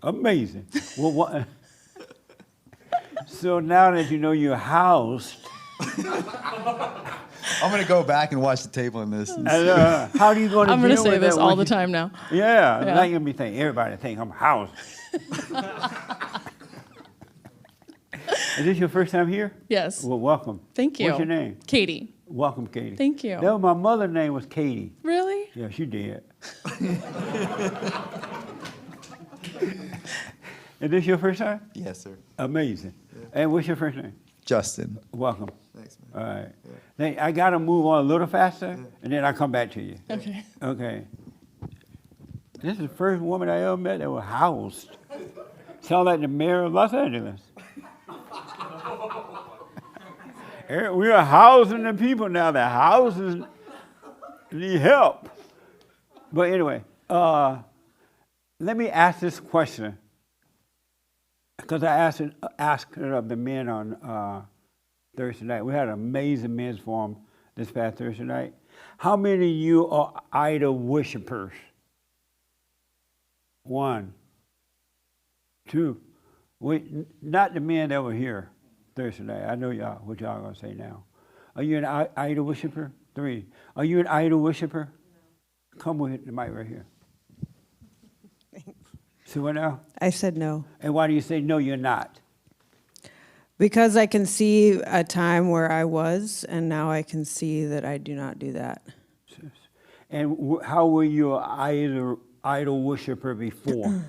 amazing. Well, what? So now that you know you're housed, I'm gonna go back and watch the tape on this. and, how do you going to I'm deal going to say with this that all when the you- time now. Yeah, Yeah. now you're gonna be thinking, everybody think I'm housed. Is this your first time here? Yes. Well, welcome. Thank you. What's your name? Katie. Welcome, Katie. Thank you. That was my mother's name was Katie. Really? Yeah, she did. Is this your first time? Yes, sir. Amazing. And what's your first name? Justin. Welcome. Thanks, man. All right. Now, I got to move on a little faster, and then I'll come back to you. Okay. Okay. This is the first woman I ever met that was housed. Sound like the mayor of Los Angeles. We are housing the people now. The houses need help. But anyway, let me ask this question. Because I asked it of the men on Thursday night. We had an amazing men's forum this past Thursday night. How many of you are idol worshipers? 1, 2. Wait, not the men that were here Thursday night. I know y'all what y'all gonna say now. Are you an idol worshiper? 3. Are you an idol worshiper? Come with the mic right here. See what now? I said no. And why do you say no, you're not? Because I can see a time where I was, and now I can see that I do not do that. And how were you an idol worshiper before?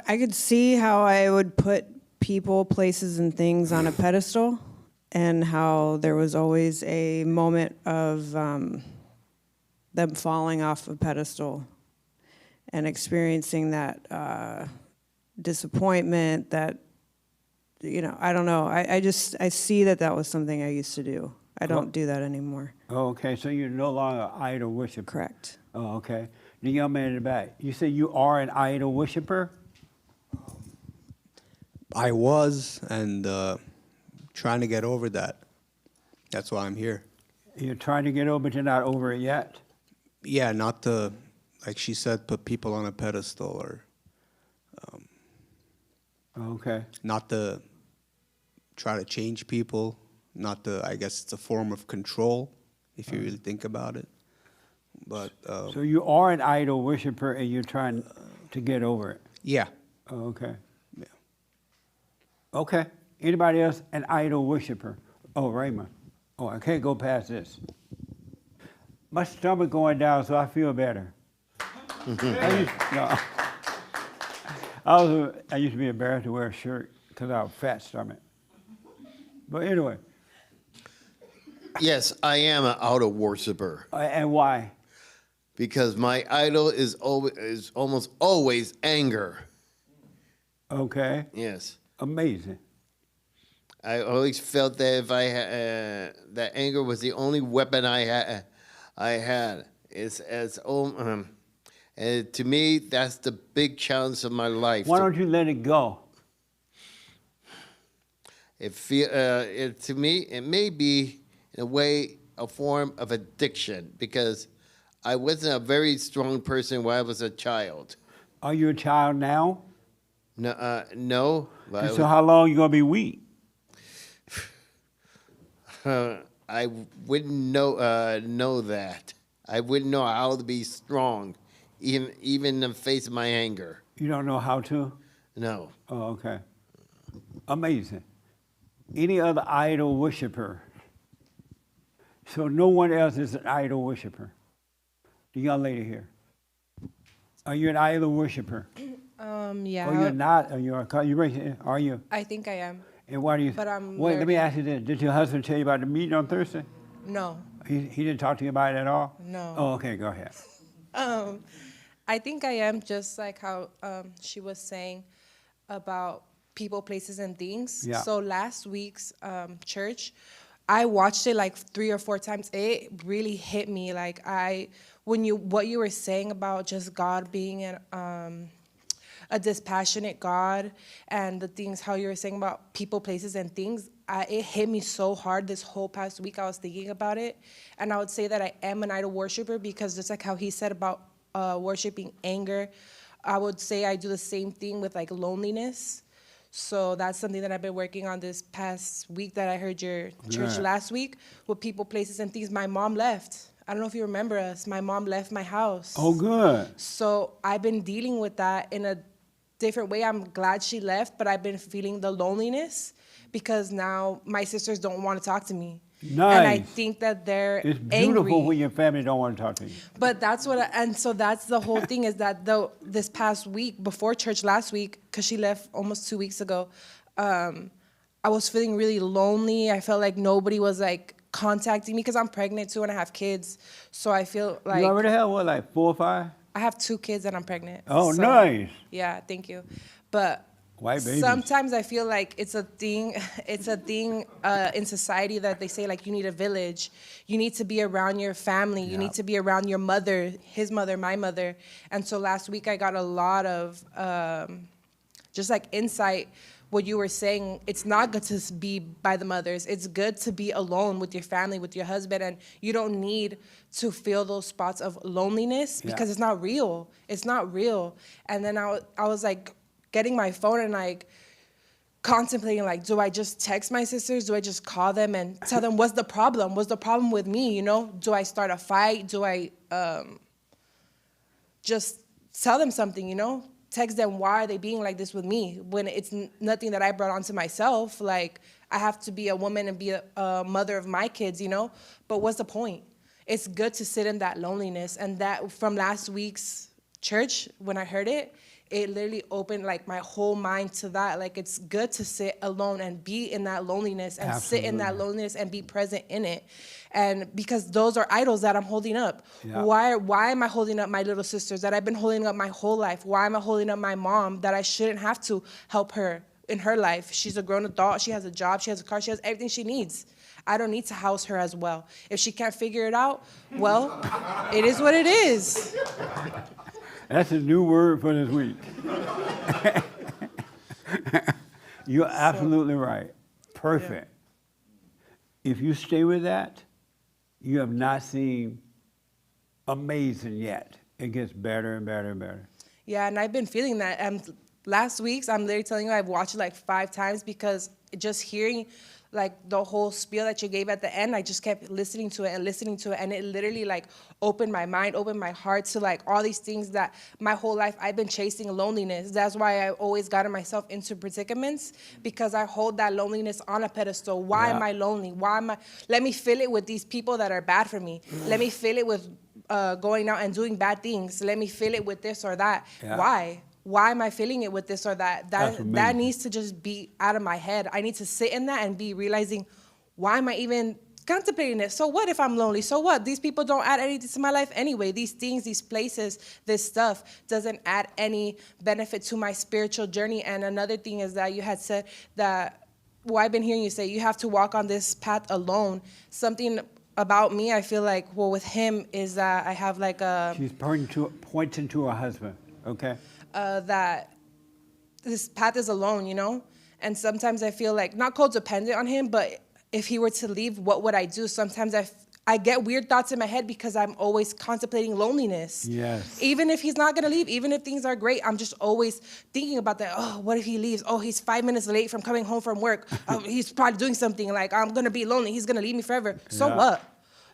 I could see how I would put people, places, and things on a pedestal, and how there was always a moment of them falling off a pedestal and experiencing that disappointment, that, I don't know. I see that was something I used to do. I don't do that anymore. Oh, okay, so you're no longer an idol worshiper. Correct. Oh, okay. The young man in the back, you say you are an idol worshiper? I was, and trying to get over that. That's why I'm here. You're trying to get over, but you're not over it yet? Yeah, not to, like she said, put people on a pedestal, or Okay. not to try to change people. Not to, I guess it's a form of control, if you really think about it. But So you are an idol worshiper and you're trying to get over it? yeah, Oh, okay. yeah. Okay. Anybody else an idol worshiper? Oh, Raymond. Oh, I can't go past this. My stomach going down, so I feel better. I used to be embarrassed to wear a shirt because I have a fat stomach. But anyway, Yes, I am an idol worshiper and why? because my idol is almost always anger. Okay. Yes, Amazing. I always felt that if that anger was the only weapon I had. And to me, that's the big challenge of my life. Why don't you let it go? To me, it may be in a way a form of addiction because I wasn't a very strong person when I was a child. Are you a child now? No. But And so how long you going to be weak? I wouldn't know that. I wouldn't know how to be strong, even in the face of my anger. You don't know how to? No. Oh, okay. Amazing. Any other idol worshiper? So no one else is an idol worshiper? The young lady here. Are you an idol worshiper? Yeah. Or you're not? Are you? I think I am. And why do you? But I'm Wait, let me learning. ask you this. Did your husband tell you about the meeting on Thursday? No. He didn't talk to you about it at all? No. Oh, okay, go ahead. I think I am, just like how she was saying about people, places, and things. Yeah. So last week's church, I watched it like 3 or 4 times. It really hit me. Like what you were saying about just God being a dispassionate God, and the things how you were saying about people, places, and things, it hit me so hard this whole past week. I was thinking about it, and I would say that I am an idol worshiper because just like how he said about worshiping anger, I would say I do the same thing with like loneliness. So that's something that I've been working on this past week that I heard your church Yeah. last week with people, places, and things. My mom left. I don't know if you remember us. My mom left my house. Oh, good. So I've been dealing with that in a different way. I'm glad she left, but I've been feeling the loneliness because now my sisters don't want to talk to me. Nice. And I think that they're It's beautiful angry. when your family don't want to talk to you. But that's and so that's the whole thing is that this past week, before church last week, because she left almost 2 weeks ago, I was feeling really lonely. I felt like nobody was like contacting me because I'm pregnant too and I have kids. So I feel like You already have what, like 4 or 5? I have 2 kids and I'm pregnant. Oh, So, nice. Yeah, thank you. But White babies. sometimes I feel like it's a thing in society that they say like you need a village. You need to be around your family. You need to be around your mother, his mother, my mother. And so last week I got a lot of just like insight. What you were saying, it's not good to be by the mothers. It's good to be alone with your family, with your husband, and you don't need to feel those spots of loneliness because it's not real. It's not real. And then I was like getting my phone and like contemplating like, do I just text my sisters? Do I just call them and tell them what's the problem? What's the problem with me, you know? Do I start a fight? Do I just tell them something, you know? Text them, why are they being like this with me when it's nothing that I brought onto myself? Like, I have to be a woman and be a mother of my kids, you know? But what's the point? It's good to sit in that loneliness. And that from last week's church, when I heard it, it literally opened like my whole mind to that. Like, it's good to sit alone and be in that loneliness and sit in that Absolutely. loneliness and be present in it. And because those are idols that I'm holding up. Yeah. Why am I holding up my little sisters that I've been holding up my whole life? Why am I holding up my mom that I shouldn't have to help her in her life? She's a grown adult. She has a job. She has a car. She has everything she needs. I don't need to house her as well. If she can't figure it out, well, it is what it is. That's a new word for this week. You're absolutely right. Perfect. If you stay with that, you have not seen amazing yet. It gets better and better and better. Yeah, and I've been feeling that. Last week's, I'm literally telling you, I've watched it like 5 times because just hearing like the whole spiel that you gave at the end, I just kept listening to it, and it literally like opened my mind, opened my heart to like all these things that my whole life I've been chasing loneliness. That's why I always gotten myself into predicaments, because I hold that loneliness on a pedestal. Why am I lonely? Let me fill it with these people that are bad for me. Let me fill it with going out and doing bad things. Let me fill it with this or that. Yeah. Why? Why am I feeling it with this or that? That's That amazing. needs to just be out of my head. I need to sit in that and be realizing, why am I even contemplating it? So what if I'm lonely? So what? These people don't add anything to my life anyway. These things, these places, this stuff doesn't add any benefit to my spiritual journey. And another thing is that you had said that, well, I've been hearing you say you have to walk on this path alone. Something about me, I feel like, well, with him is that I have like a... She's pointing to her husband, okay? that this path is alone, you know? And sometimes I feel like, not codependent on him, but if he were to leave, what would I do? Sometimes I get weird thoughts in my head because I'm always contemplating loneliness. Yes. Even if he's not gonna leave, even if things are great, I'm just always thinking about that. Oh, what if he leaves? Oh, he's 5 minutes late from coming home from work. Oh, he's probably doing something. Like, I'm gonna be lonely. He's gonna leave me forever. So Yeah. what?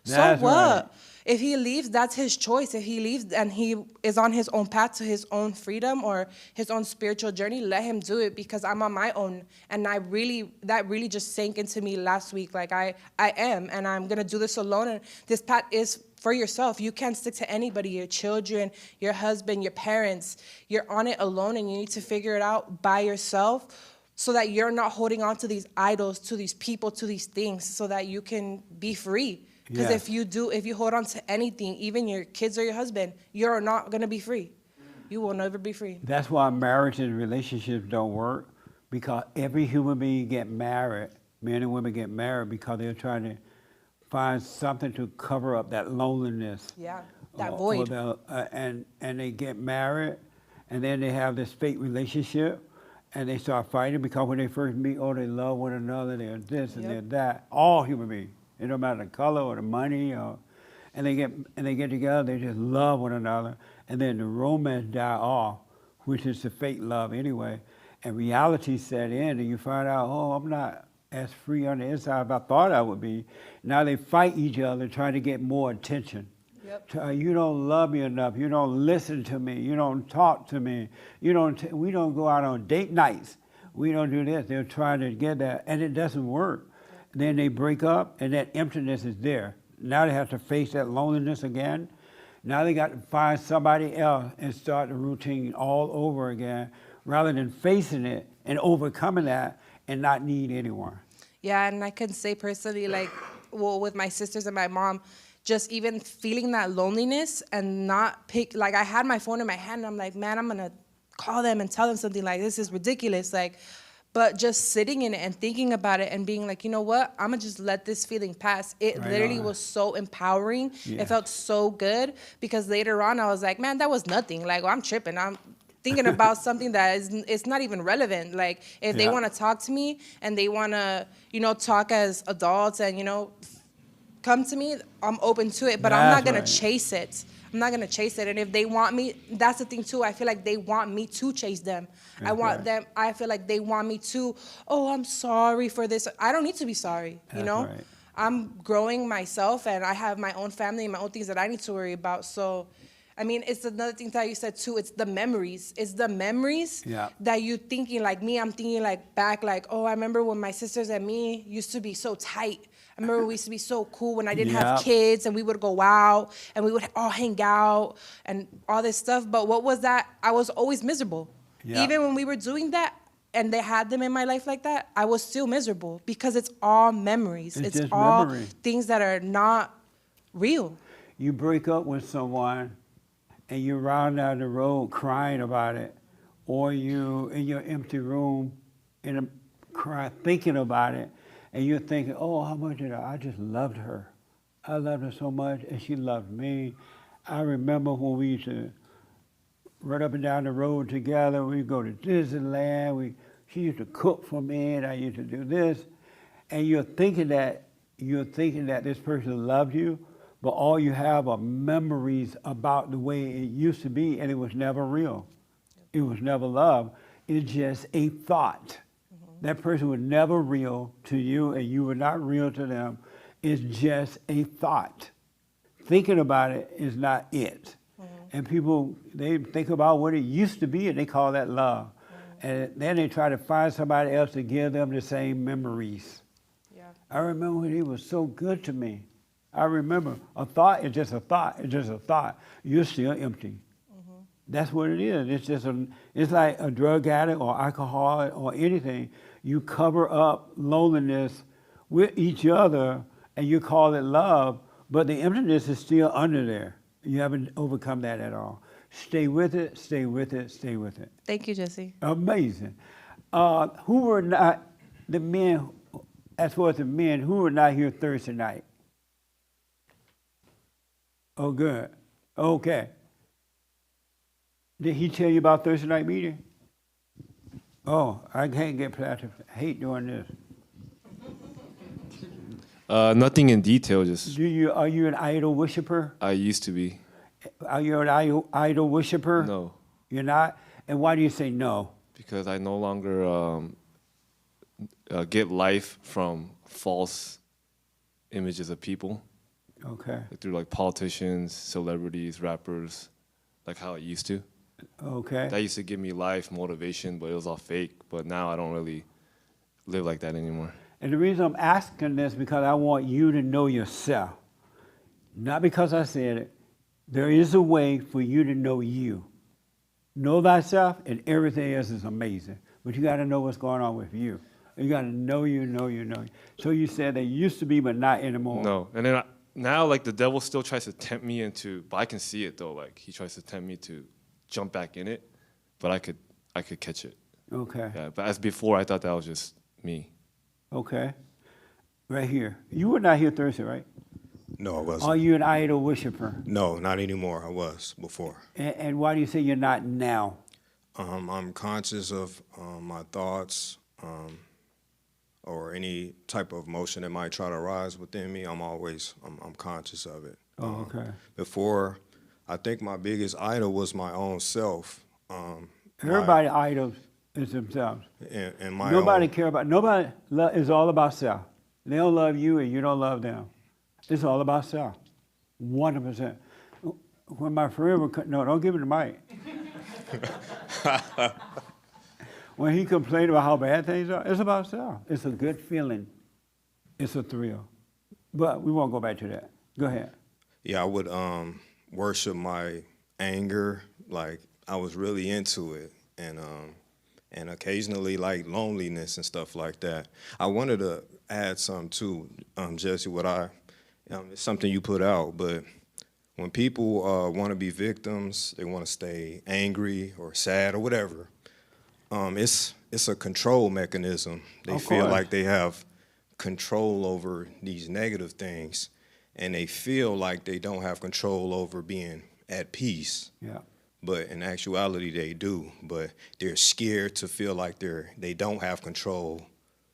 That's So what? right. If he leaves, that's his choice. If he leaves and he is on his own path to his own freedom or his own spiritual journey, let him do it, because I'm on my own. And that really just sank into me last week. Like, I am, and I'm gonna do this alone. And this path is for yourself. You can't stick to anybody, your children, your husband, your parents. You're on it alone, and you need to figure it out by yourself, so that you're not holding on to these idols, to these people, to these things, so that you can be free. Because Yes. if you hold on to anything, even your kids or your husband, you're not gonna be free. You will never be free. That's why marriage and relationships don't work, because every human being get married, men and women get married because they're trying to find something to cover up that loneliness. Yeah, that or void. and they get married, and then they have this fake relationship, and they start fighting because when they first meet, oh, they love one another, they're this and they're that. All human beings. It don't matter the color or the money, and they get together. They just love one another, and then the romance die off, which is the fake love anyway. And reality set in, and you find out, oh, I'm not as free on the inside as I thought I would be. Now they fight each other, trying to get more attention. Yep. You don't love me enough. You don't listen to me. You don't talk to me. We don't go out on date nights. We don't do this. They're trying to get that, and it doesn't work. Then they break up, and that emptiness is there. Now they have to face that loneliness again. Now they got to find somebody else and start the routine all over again, rather than facing it and overcoming that and not need anyone. Yeah, and I can say personally, like, well, with my sisters and my mom, just even feeling that loneliness and not like, I had my phone in my hand, and I'm like, man, I'm gonna call them and tell them something, like, this is ridiculous, like. But just sitting in it and thinking about it and being like, you know what? I'm going to just let this feeling pass. It literally was so empowering. Yeah. It felt so good, because later on I was like, man, that was nothing. Like, I'm tripping. I'm thinking about something that it's not even relevant. Like, if they want to talk to me and they want to, talk as adults and, come to me, I'm open to it. But I'm not going to chase it. I'm not gonna chase it. And if they want me, that's the thing too. I feel like they want me to chase them. I feel like they want me to, oh, I'm sorry for this. I don't need to be sorry, you know? Right. I'm growing myself, and I have my own family and my own things that I need to worry about. So, I mean, it's another thing that you said too. It's the memories. It's the memories that you thinking, like me, I'm thinking like back, like, oh, I remember when my sisters and me used to be so tight. I remember we used to be so cool when I didn't Yeah. have kids, and we would go out and we would all hang out and all this stuff. But what was that? I was always miserable. Yeah. Even when we were doing that and they had them in my life like that, I was still miserable because it's all memories. It's just all memory. things that are not real. You break up with someone and you're riding down the road crying about it, or you in your empty room thinking about it, and you're thinking, oh, how much I just loved her. I loved her so much, and she loved me. I remember when we used to run up and down the road together. We'd go to Disneyland. She used to cook for me, and I used to do this. And you're thinking that this person loved you, but all you have are memories about the way it used to be, and it was never real. It was never love. It's just a thought. That person was never real to you, and you were not real to them. It's just a thought. Thinking about it is not it. And people, they think about what it used to be, and they call that love. And then they try to find somebody else to give them the same memories. Yeah. I remember when he was so good to me. I remember a thought is just a thought. It's just a thought. You're still empty. That's what it is. It's like a drug addict or alcohol or anything. You cover up loneliness with each other and you call it love, but the emptiness is still under there. You haven't overcome that at all. Stay with it, stay with it, stay with it. Thank you, Jesse. Amazing. Who were not the men, as far as the men, who were not here Thursday night? Oh, good. Okay. Did he tell you about Thursday night meeting? Oh, I can't get past it. I hate doing this. Nothing in detail, just Are you an idol worshiper? I used to be. Are you an idol worshiper? No, You're not? And why do you say no? because I no longer get life from false images of people. Okay. Through like politicians, celebrities, rappers, like how it used to. Okay. That used to give me life, motivation, but it was all fake. But now I don't really live like that anymore. And the reason I'm asking this because I want you to know yourself. Not because I said it. There is a way for you to know you. Know thyself, and everything else is amazing. But you got to know what's going on with you. You got to know you. So you said they used to be, but not anymore. No, and then now like the devil still tries to tempt me into, but I can see it though. Like he tries to tempt me to jump back in it, but I could catch it. Okay. Yeah, but as before, I thought that was just me. Okay. Right here. You were not here Thursday, right? No, I wasn't. Are you an idol worshiper? No, not anymore. I was before. And why do you say you're not now? I'm conscious of my thoughts or any type of emotion that might try to arise within me. I'm conscious of it. Oh, okay. Before, I think my biggest idol was my own self. Everybody idols is themselves. And my Nobody own, care about, nobody is all about self. They don't love you and you don't love them. It's all about self, 100%. When my friend would, no, don't give me the mic. When he complained about how bad things are, it's about self. It's a good feeling. It's a thrill. But we won't go back to that. Go ahead. Yeah, I would worship my anger. Like I was really into it, and occasionally like loneliness and stuff like that. I wanted to add something too, Jesse. It's something you put out, but when people want to be victims, they want to stay angry or sad or whatever. It's a control mechanism. They feel like they have control over these negative things, and they feel like they don't have control over being at peace. Yeah. But in actuality, they do. But they're scared to feel like they don't have control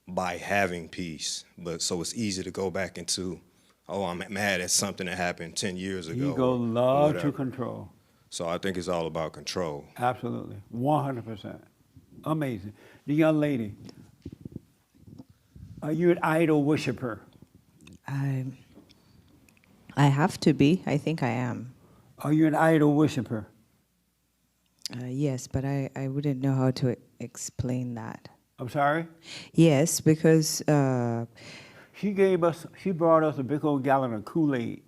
by having peace. But so it's easy to go back into, oh, I'm mad at something that happened 10 years ago. Ego or love to whatever. control. So I think it's all about control. Absolutely, 100%. Amazing. The young lady, are you an idol worshiper? I have to be. I think I am. Are you an idol worshiper? Yes, but I wouldn't know how to explain that. I'm sorry? Yes, because She brought us a big old gallon of Kool-Aid.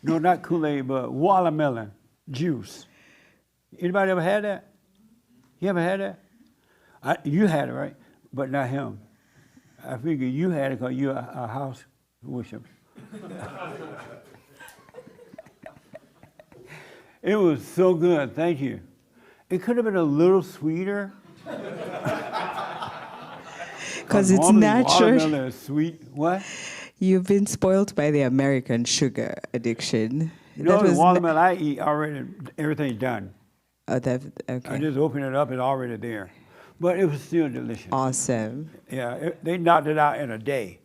No, not Kool-Aid, but watermelon juice. Anybody ever had that? You ever had that? You had it, right? But not him. I figure you had it because you're a house worshiper. It was so good, thank you. It could have been a little sweeter. Because it's Normally natural. Watermelon is sweet. What? You've been spoiled by the American sugar addiction. No, the watermelon I eat already, everything's done. Oh, that, I okay. just open it up, it's already there. But it was still delicious. Awesome. Yeah, they knocked it out in a day.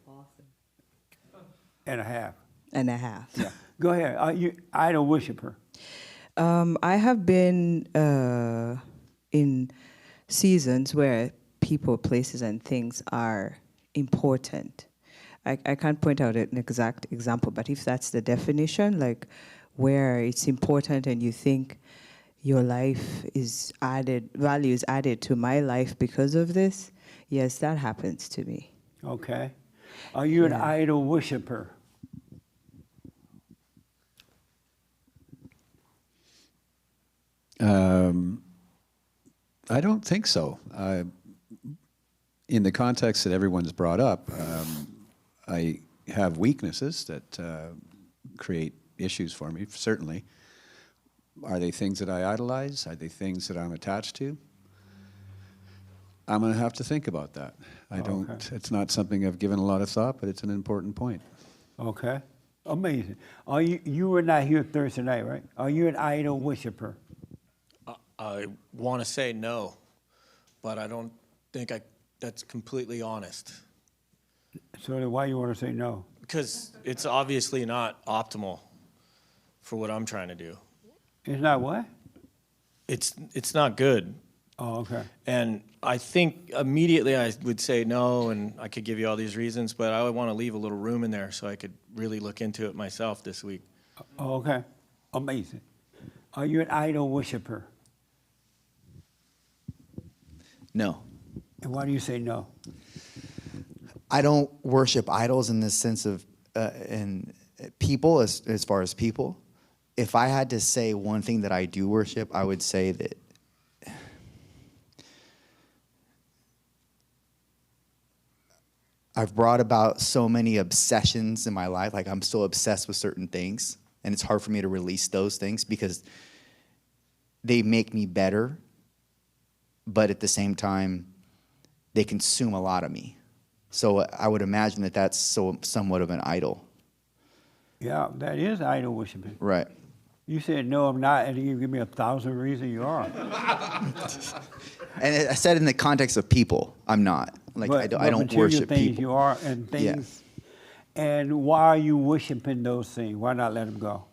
And a half. And a half. Yeah. Go ahead. Are you idol worshiper? I have been in seasons where people, places, and things are important. I can't point out an exact example, but if that's the definition, like where it's important and you think your life is added, value is added to my life because of this, yes, that happens to me. Okay. Are you an idol worshiper? I don't think so. In the context that everyone's brought up, I have weaknesses that create issues for me, certainly. Are they things that I idolize? Are they things that I'm attached to? I'm going to have to think about that. It's not something I've given a lot of thought, but it's an important point. Okay. Amazing. Are you were not here Thursday night, right? Are you an idol worshiper? I want to say no, but I don't think that's completely honest. So then why you want to say no? Because it's obviously not optimal for what I'm trying to do. It's not what? It's not good. Oh, okay. And I think immediately I would say no, and I could give you all these reasons, but I would want to leave a little room in there so I could really look into it myself this week. Oh, okay. Amazing. Are you an idol worshiper? No. And why do you say no? I don't worship idols in the sense of in people, as far as people. If I had to say one thing that I do worship, I would say that I've brought about so many obsessions in my life. Like I'm so obsessed with certain things, and it's hard for me to release those things because they make me better, but at the same time, they consume a lot of me. So I would imagine that that's somewhat of an idol. Yeah, that is idol worshiping. Right. You said, no, I'm not, and you give me 1,000 reasons you are. And I said in the context of people, I'm not. Like, But I don't material worship things people. you are and things. Yeah. And why are you worshiping those things? Why not let them go?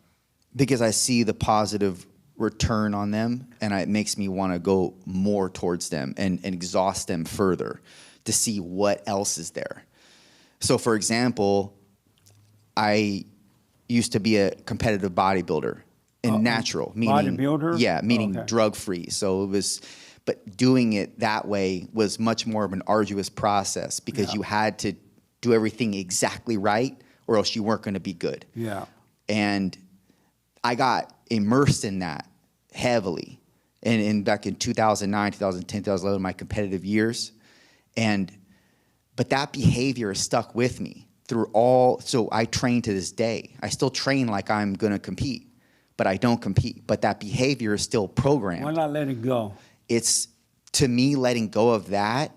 Because I see the positive return on them, and it makes me want to go more towards them and exhaust them further to see what else is there. So, for example, I used to be a competitive bodybuilder in natural, meaning bodybuilder? Yeah, meaning Okay. drug-free. So it was, but doing it that way was much more of an arduous process because you had to do everything exactly right, or else you weren't going to be good. Yeah. And I got immersed in that heavily. And back in 2009, 2010, 2011, my competitive years. But that behavior stuck with me through all, so I train to this day. I still train like I'm going to compete, but I don't compete. But that behavior is still programmed. Why not let it go? It's, to me, letting go of that,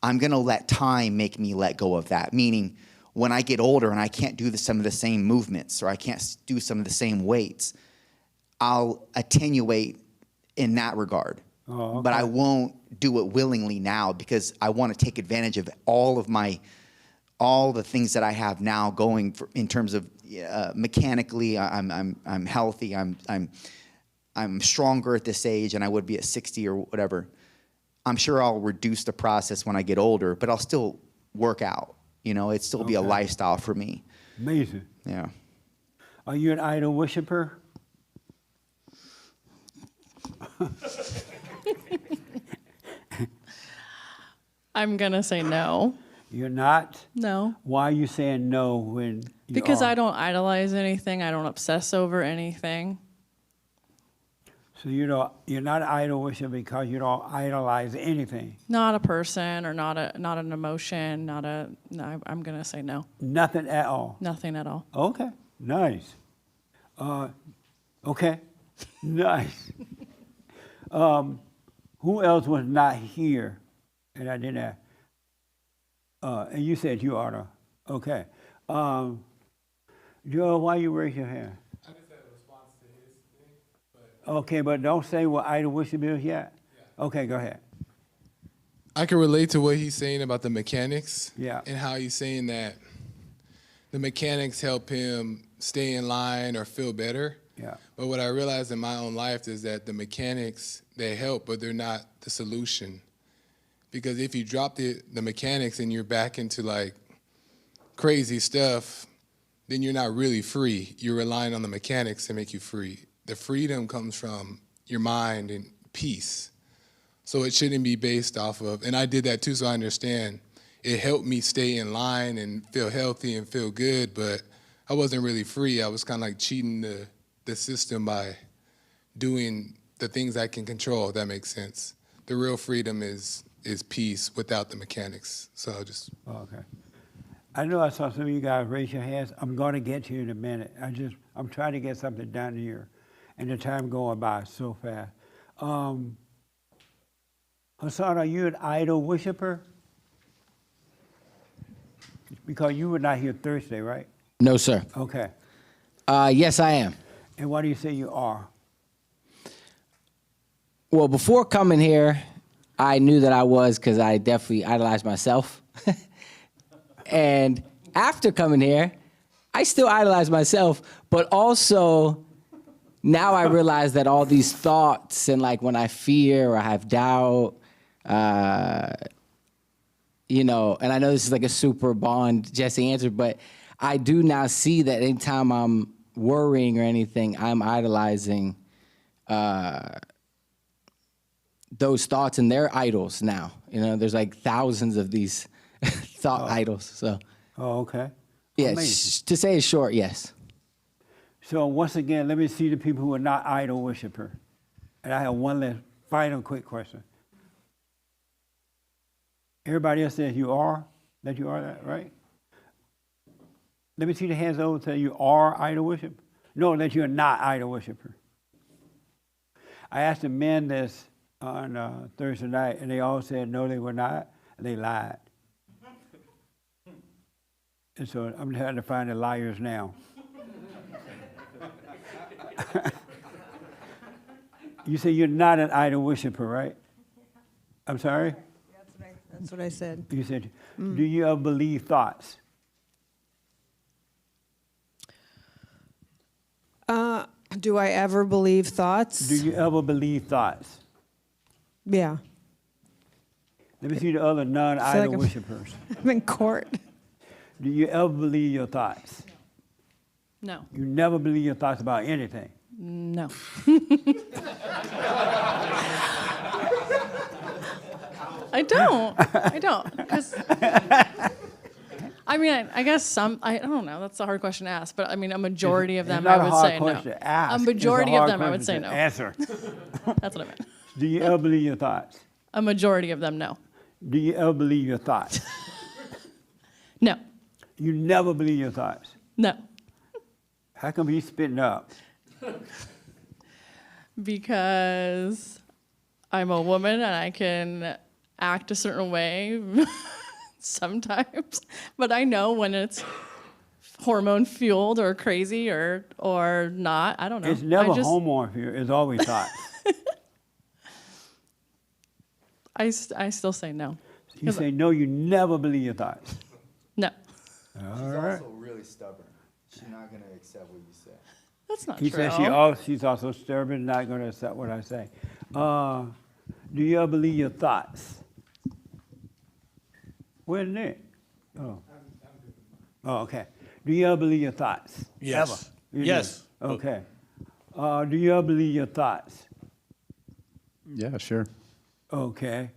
I'm going to let time make me let go of that. Meaning, when I get older and I can't do some of the same movements or I can't do some of the same weights, I'll attenuate in that regard. Oh, okay. But I won't do it willingly now because I want to take advantage of all the things that I have now going in terms of mechanically. I'm healthy. I'm stronger at this age, and I would be at 60 or whatever. I'm sure I'll reduce the process when I get older, but I'll still work out. You know, it'd still be a lifestyle for me. Amazing. Yeah. Are you an idol worshiper? I'm going to say no. You're not? No. Why are you saying no when you Because are? I don't idolize anything. I don't obsess over anything. So you're not an idol worshiper because you don't idolize anything. Not a person or not an emotion. No, I'm gonna say no. Nothing at all. Nothing at all. Okay, nice. Okay, nice. Who else was not here? And I didn't ask. And you said you are the. Okay. Joe, why you raise your hand? I just had a response to his thing, but Okay, but don't say what idol worship is yet. Yeah. Okay, go ahead. I can relate to what he's saying about the mechanics. Yeah. And how he's saying that the mechanics help him stay in line or feel better. Yeah. But what I realized in my own life is that the mechanics, they help, but they're not the solution. Because if you drop the mechanics and you're back into like crazy stuff, then you're not really free. You're relying on the mechanics to make you free. The freedom comes from your mind and peace. So it shouldn't be based off of, and I did that too, so I understand. It helped me stay in line and feel healthy and feel good, but I wasn't really free. I was kind of like cheating the system by doing the things I can control, if that makes sense. The real freedom is peace without the mechanics. So I'll just. Okay. I know I saw some of you guys raise your hands. I'm going to get to you in a minute. I'm trying to get something done here, and the time going by so fast. Hassan, are you an idol worshiper? Because you were not here Thursday, right? No, sir. Okay. Yes, I am. And why do you say you are? Well, before coming here, I knew that I was because I definitely idolized myself. And after coming here, I still idolize myself, but also now I realize that all these thoughts and like when I fear or I have doubt, you know, and I know this is like a super Bond Jesse answer, but I do now see that anytime I'm worrying or anything, I'm idolizing those thoughts, and they're idols now. You know, there's like thousands of these thought idols. So. Oh, okay. Yeah, Amazing. to say it short, yes. So once again, let me see the people who are not idol worshiper. And I have one last final quick question. Everybody else says you are that, right? Let me see the hands over say you are idol worshiper. No, that you're not idol worshiper. I asked the men this on Thursday night, and they all said no, they were not, and they lied. And so I'm trying to find the liars now. You say you're not an idol worshiper, right? I'm sorry? That's what I said. You said, do you ever believe thoughts? Do I ever believe thoughts? Do you ever believe thoughts? Yeah. Let me see the other non-idol like I'm- worshipers. I'm in court. Do you ever believe your thoughts? No. You never believe your thoughts about anything? No. I don't. Because, I mean, I guess I don't know. That's a hard question to ask. But I mean, a majority of It's them, not I a would hard say question no. to ask. A It's a majority of hard them, I would question say to no. answer. That's what I meant. Do you ever believe your thoughts? A majority of them, no. Do you ever believe your thoughts? No. You never believe your thoughts? No. How come he's spitting up? Because I'm a woman and I can act a certain way sometimes, but I know when it's hormone fueled or crazy or not. I don't know. It's never I just, hormone fear. It's always thoughts. I still say no. You say no, you never believe your thoughts. No. She's also really stubborn. She's not going to accept what you say. That's not He true. says she's also stubborn, not going to accept what I say. Do you ever believe your thoughts? Where's Nick? Oh. Oh, okay. Do you ever believe your thoughts? Yes. Ever? You Yes. do? Okay. Do you ever believe your thoughts? Yeah, sure. Okay.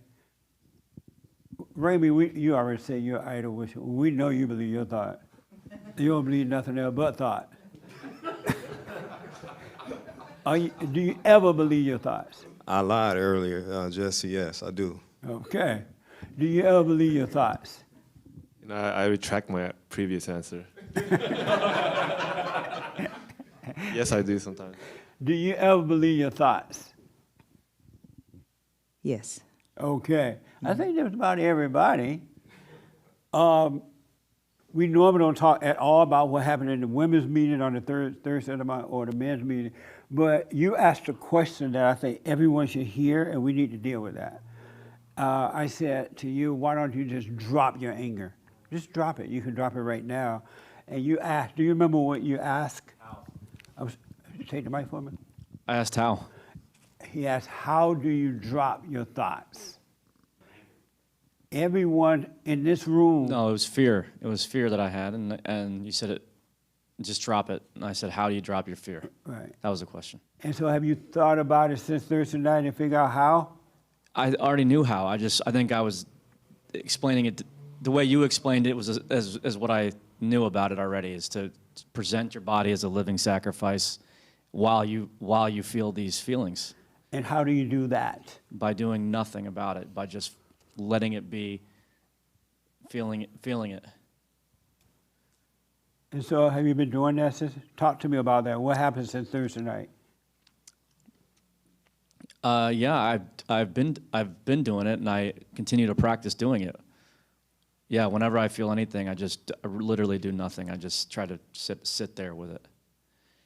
Raymond, you already said you're idle wisher. We know you believe your thought. You don't believe nothing else but thought. Do you ever believe your thoughts? I lied earlier, Jesse. Yes, I do. Okay. Do you ever believe your thoughts? You know, I retract my previous answer. Yes, I do sometimes. Do you ever believe your thoughts? Yes. Okay. I think that's about everybody. We normally don't talk at all about what happened in the women's meeting on the Thursday of the month or the men's meeting, but you asked a question that I think everyone should hear, and we need to deal with that. I said to you, why don't you just drop your anger? Just drop it. You can drop it right now. And you asked, do you remember what you asked? Take the mic for me. I asked how. He asked, how do you drop your thoughts? Everyone in this room. No, it was fear. It was fear that I had, and you said it. Just drop it. And I said, how do you drop your fear? Right. That was the question. And so, have you thought about it since Thursday night and figure out how? I already knew how. I think I was explaining it. The way you explained it was as what I knew about it already. Is to present your body as a living sacrifice while you feel these feelings. And how do you do that? By doing nothing about it. By just letting it be, feeling it. And so, have you been doing that since? Talk to me about that. What happened since Thursday night? Yeah, I've been doing it, and I continue to practice doing it. Yeah, whenever I feel anything, I literally do nothing. I just try to sit there with it.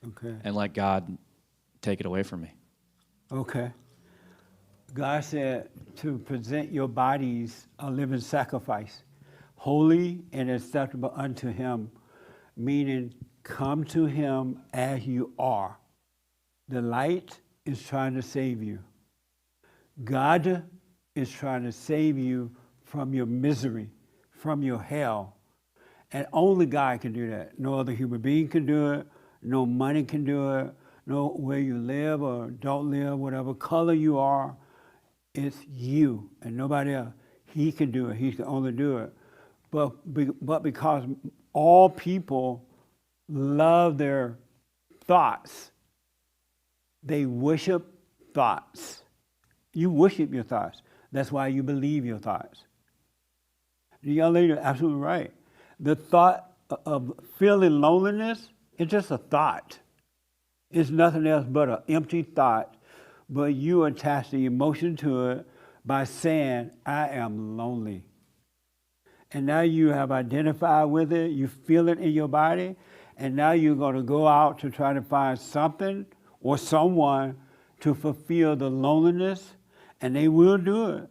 Okay. And let God take it away from me. Okay. God said to present your bodies a living sacrifice, holy and acceptable unto Him, meaning come to Him as you are. The light is trying to save you. God is trying to save you from your misery, from your hell. And only God can do that. No other human being can do it. No money can do it. No where you live or don't live, whatever color you are. It's you and nobody else. He can do it. He can only do it. But because all people love their thoughts, they worship thoughts. You worship your thoughts. That's why you believe your thoughts. The young lady is absolutely right. The thought of feeling loneliness is just a thought. It's nothing else but an empty thought, but you attach the emotion to it by saying, I am lonely. And now you have identified with it, you feel it in your body, and now you're going to go out to try to find something or someone to fulfill the loneliness, and they will do it.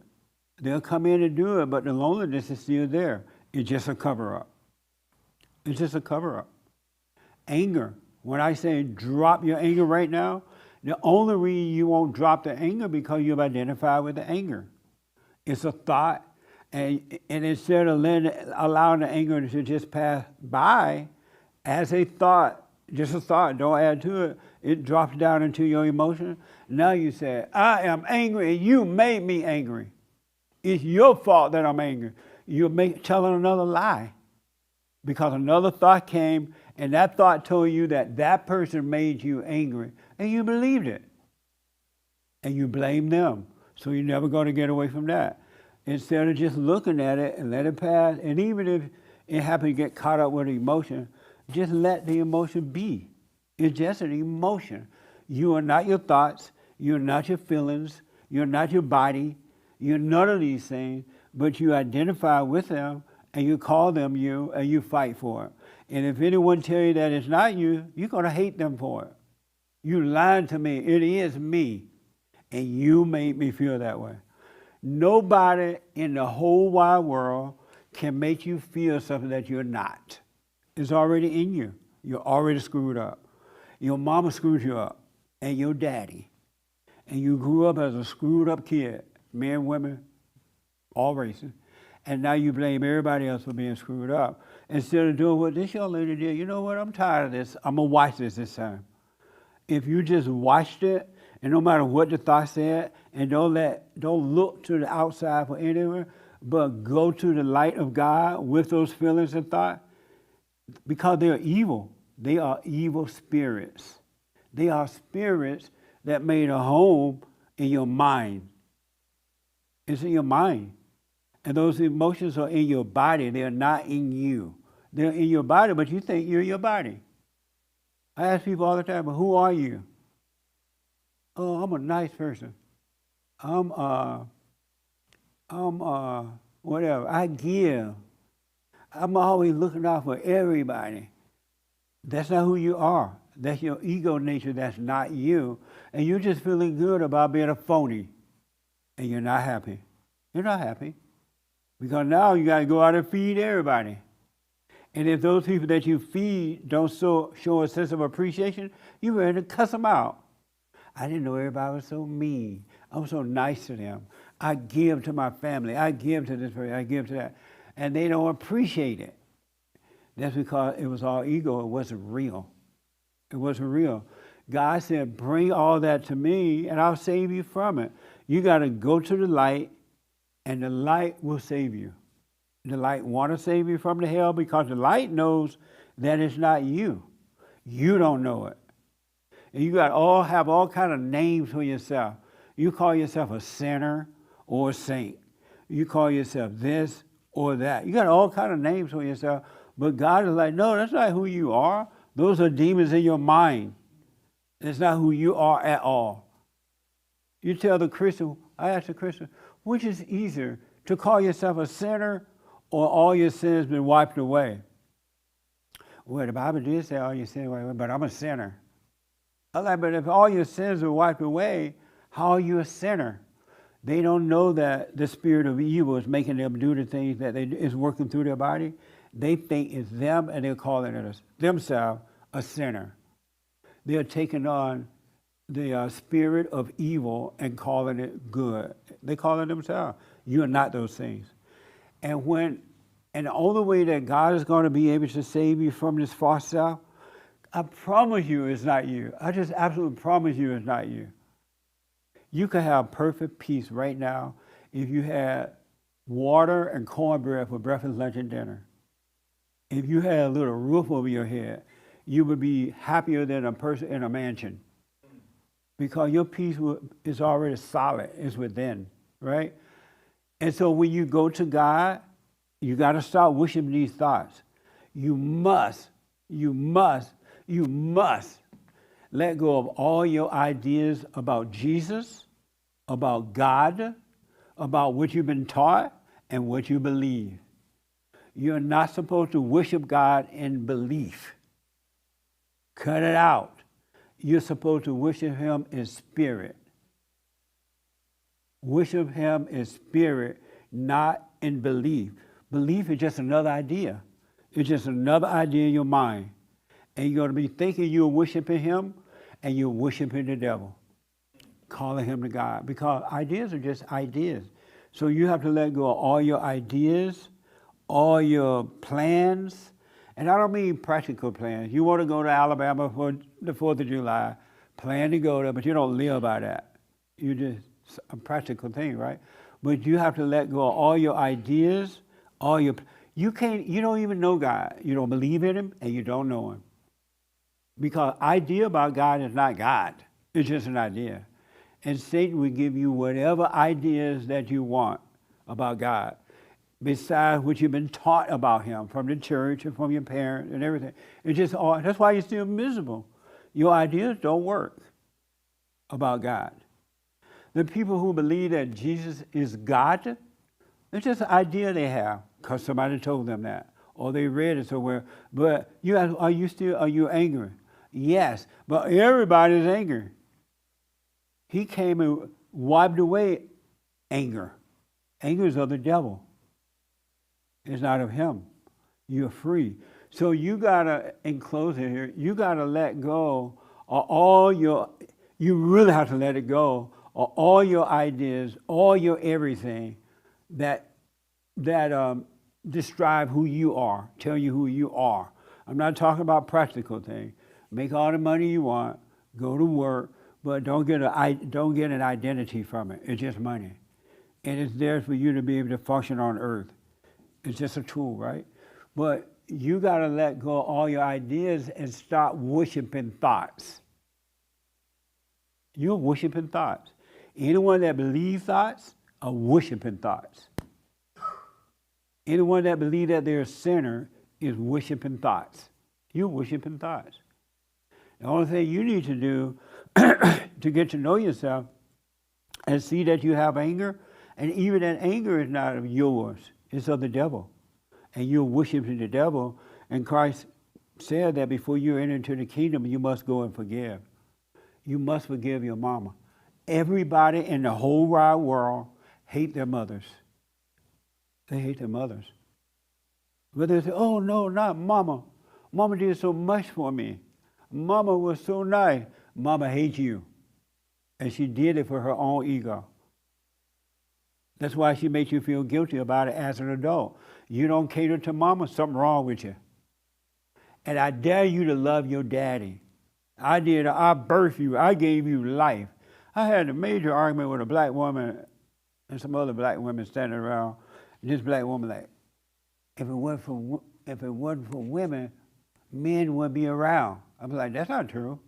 They'll come in and do it, but the loneliness is still there. It's just a cover-up. It's just a cover-up. Anger. When I say drop your anger right now, the only reason you won't drop the anger because you've identified with the anger. It's a thought, and instead of allowing the anger to just pass by as a thought, just a thought, don't add to it, it drops down into your emotion. Now you say, I am angry and you made me angry. It's your fault that I'm angry. You're telling another lie because another thought came and that thought told you that that person made you angry and you believed it. And you blame them. So you're never going to get away from that. Instead of just looking at it and let it pass, and even if it happens to get caught up with emotion, just let the emotion be. It's just an emotion. You are not your thoughts. You're not your feelings. You're not your body. You're none of these things, but you identify with them and you call them you and you fight for it. And if anyone tell you that it's not you, you're going to hate them for it. You lied to me. It is me. And you made me feel that way. Nobody in the whole wide world can make you feel something that you're not. It's already in you. You're already screwed up. Your mama screwed you up, and your daddy. And you grew up as a screwed up kid, men, women, all races. And now you blame everybody else for being screwed up. Instead of doing what this young lady did, you know what, I'm tired of this. I'm going to watch this time. If you just watched it, and no matter what the thought said, and don't look to the outside for anyone, but go to the light of God with those feelings and thoughts, because they're evil. They are evil spirits. They are spirits that made a home in your mind. It's in your mind. And those emotions are in your body. They're not in you. They're in your body, but you think you're your body. I ask people all the time, but who are you? Oh, I'm a nice person. I'm whatever. I give. I'm always looking out for everybody. That's not who you are. That's your ego nature. That's not you. And you're just feeling good about being a phony. And you're not happy. You're not happy. Because now you got to go out and feed everybody. And if those people that you feed don't show a sense of appreciation, you're ready to cuss them out. I didn't know everybody was so mean. I'm so nice to them. I give to my family. I give to this person. I give to that. And they don't appreciate it. That's because it was all ego. It wasn't real. It wasn't real. God said, bring all that to me and I'll save you from it. You got to go to the light and the light will save you. The light want to save you from the hell because the light knows that it's not you. You don't know it. And you got to have all kind of names for yourself. You call yourself a sinner or a saint. You call yourself this or that. You got all kind of names for yourself. But God is like, no, that's not who you are. Those are demons in your mind. It's not who you are at all. You tell the Christian, I asked the Christian, which is easier, to call yourself a sinner or all your sins been wiped away? Well, the Bible did say all your sins wiped away, but I'm a sinner. I'm like, but if all your sins are wiped away, how are you a sinner? They don't know that the spirit of evil is making them do the things that is working through their body. They think it's them, and they're calling it themselves a sinner. They're taking on the spirit of evil and calling it good. They call it themselves. You are not those things. And the only way that God is going to be able to save you from this false self, I promise you it's not you. I just absolutely promise you it's not you. You can have perfect peace right now if you had water and cornbread for breakfast, lunch, and dinner. If you had a little roof over your head, you would be happier than a person in a mansion. Because your peace is already solid, it's within, right? And so when you go to God, you got to start wishing these thoughts. You must let go of all your ideas about Jesus, about God, about what you've been taught and what you believe. You're not supposed to worship God in belief. Cut it out. You're supposed to worship him in spirit. Worship him in spirit, not in belief. Belief is just another idea. It's just another idea in your mind. And you're going to be thinking you're worshiping him, and you're worshiping the devil, calling him to God. Because ideas are just ideas. So you have to let go of all your ideas, all your plans. And I don't mean practical plans. You want to go to Alabama for the 4th of July, plan to go there, but you don't live by that. You just, a practical thing, right? But you have to let go of all your ideas, you don't even know God. You don't believe in him, and you don't know him. Because idea about God is not God. It's just an idea. And Satan will give you whatever ideas that you want about God, besides what you've been taught about him from the church and from your parents and everything. It's just all, that's why you're still miserable. Your ideas don't work about God. The people who believe that Jesus is God, it's just an idea they have because somebody told them that, or they read it somewhere. But are you angry? Yes, but everybody's angry. He came and wiped away anger. Anger is of the devil. It's not of him. You're free. So you gotta, in closing here, you gotta let go of you really have to let it go of all your ideas, all your everything that describe who you are, tell you who you are. I'm not talking about practical things. Make all the money you want, go to work, but don't get an identity from it. It's just money. and it's there for you to be able to function on earth. It's just a tool, right? But you got to let go of all your ideas and stop worshiping thoughts. You're worshiping thoughts. Anyone that believes thoughts are worshiping thoughts. Anyone that believes that they're a sinner is worshiping thoughts. You're worshiping thoughts. The only thing you need to do to get to know yourself and see that you have anger, and even that anger is not of yours, it's of the devil. And you're worshiping the devil, and Christ said that before you enter into the kingdom, you must go and forgive. You must forgive your mama. Everybody in the whole wide world hate their mothers. They hate their mothers. But they say, oh no, not mama. Mama did so much for me. Mama was so nice. Mama hates you. And she did it for her own ego. That's why she makes you feel guilty about it as an adult. You don't cater to mama, something wrong with you. And I dare you to love your daddy. I did. I birthed you. I gave you life. I had a major argument with a black woman and some other black women standing around. And this black woman like, if it wasn't for women, men wouldn't be around. I was like, that's not true.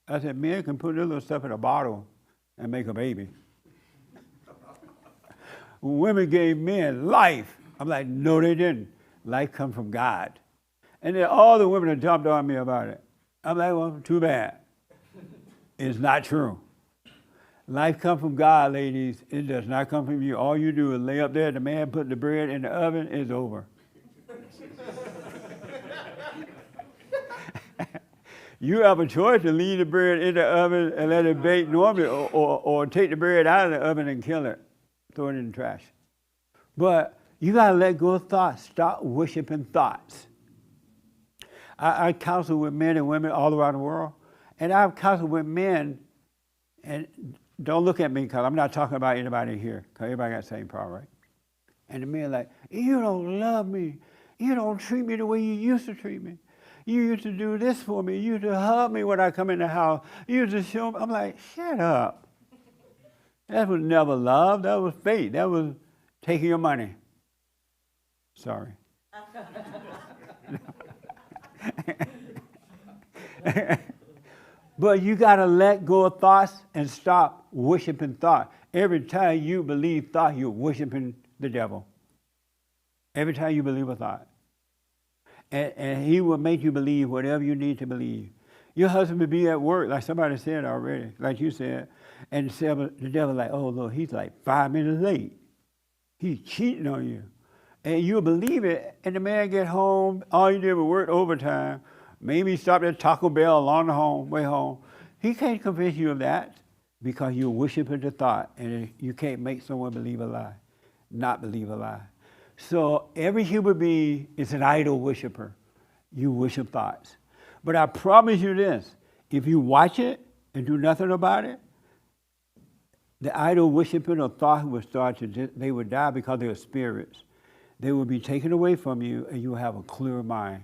I said, men can put their little stuff in a bottle and make a baby. Women gave men life. I'm like, no, they didn't. Life comes from God. And then all the women have jumped on me about it. I'm like, well, too bad. It's not true. Life comes from God, ladies. It does not come from you. All you do is lay up there, the man put the bread in the oven, it's over. You have a choice to leave the bread in the oven and let it bake normally, or take the bread out of the oven and kill it, throw it in the trash. But you got to let go of thoughts. Stop worshiping thoughts. I counsel with men and women all around the world, and I've counseled with men, and don't look at me because I'm not talking about anybody here, because everybody got the same problem, right? And the men like, you don't love me. You don't treat me the way you used to treat me. You used to do this for me. You used to hug me when I come in the house. You used to show me. I'm like, shut up. That was never love. That was fate. That was taking your money. Sorry. But you got to let go of thoughts and stop worshiping thought. Every time you believe thought, you're worshiping the devil. Every time you believe a thought. And he will make you believe whatever you need to believe. Your husband will be at work, like somebody said already, like you said, and the devil like, oh, Lord, he's like 5 minutes late. He's cheating on you. And you'll believe it, and the man get home, all you did was work overtime, maybe stopped at Taco Bell along the way home. He can't convince you of that because you're worshiping the thought, and you can't make someone believe a lie, not believe a lie. So every human being is an idol worshiper. You worship thoughts. But I promise you this, if you watch it and do nothing about it, the idol worshiping or thought will start to, they will die because they are spirits. They will be taken away from you and you will have a clear mind.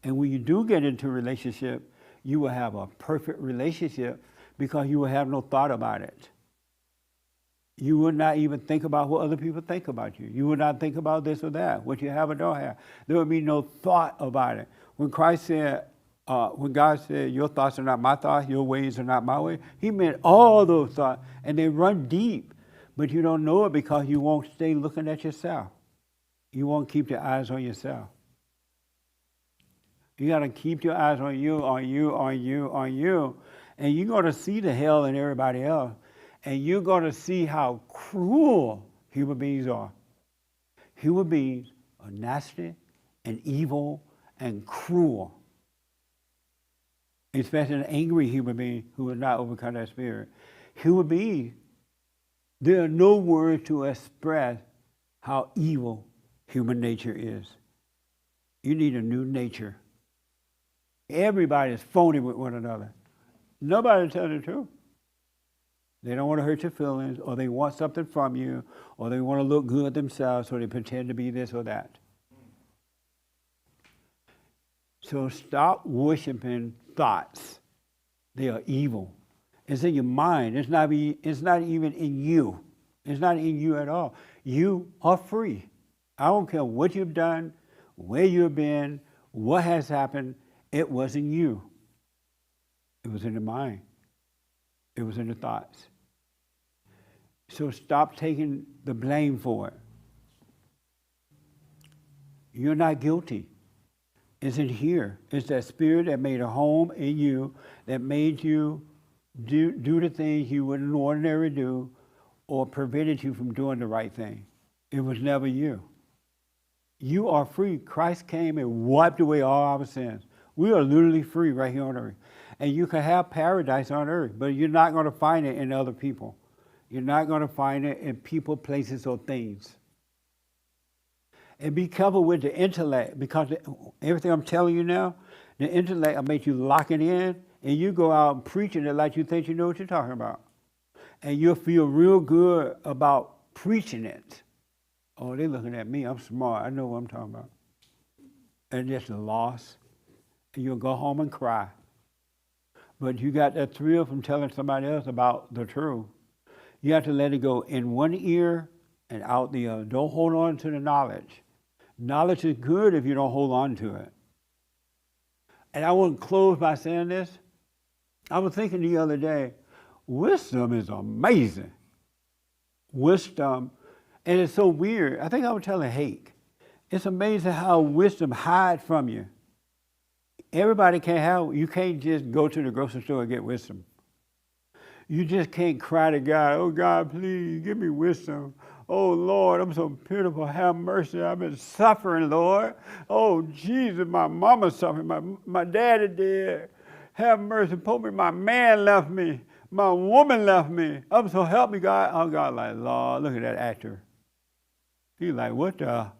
And when you do get into a relationship, you will have a perfect relationship because you will have no thought about it. You would not even think about what other people think about you. You would not think about this or that, what you have or don't have. There would be no thought about it. When Christ said, when God said, your thoughts are not my thoughts, your ways are not my ways, he meant all those thoughts, and they run deep, but you don't know it because you won't stay looking at yourself. You won't keep your eyes on yourself. You got to keep your eyes on you, on you, on you, on you, and you're going to see the hell in everybody else. And you're going to see how cruel human beings are. Human beings are nasty and evil and cruel. Especially an angry human being who has not overcome that spirit. Human beings, there are no words to express how evil human nature is. You need a new nature. Everybody is phony with one another. Nobody tells the truth. They don't want to hurt your feelings, or they want something from you, or they want to look good themselves, so they pretend to be this or that. So stop worshiping thoughts. They are evil. It's in your mind. It's not even in you. It's not in you at all. You are free. I don't care what you've done, where you've been, what has happened. It wasn't you. It was in the mind. It was in the thoughts. So stop taking the blame for it. You're not guilty. It's in here. It's that spirit that made a home in you, that made you do the things you wouldn't ordinarily do, or prevented you from doing the right thing. It was never you. You are free. Christ came and wiped away all our sins. We are literally free right here on earth. And you can have paradise on earth, but you're not going to find it in other people. You're not going to find it in people, places, or things. And be careful with the intellect, because everything I'm telling you now, the intellect will make you lock it in, and you go out and preaching it like you think you know what you're talking about. And you'll feel real good about preaching it. Oh, they're looking at me. I'm smart. I know what I'm talking about. And just a loss. And you'll go home and cry. But you got that thrill from telling somebody else about the truth. You have to let it go in one ear and out the other. Don't hold on to the knowledge. Knowledge is good if you don't hold on to it. And I want to close by saying this. I was thinking the other day, wisdom is amazing. Wisdom, and it's so weird. I think I was telling Hake, it's amazing how wisdom hides from you. Everybody can't have, you can't just go to the grocery store and get wisdom. You just can't cry to God, oh God, please give me wisdom. Oh Lord, I'm so pitiful, have mercy. I've been suffering, Lord. Oh Jesus, my mama's suffering, my daddy dead. Have mercy, my man left me. My woman left me. I'm so help me, God. Oh, God, like, Lord, look at that actor. He's like, what the?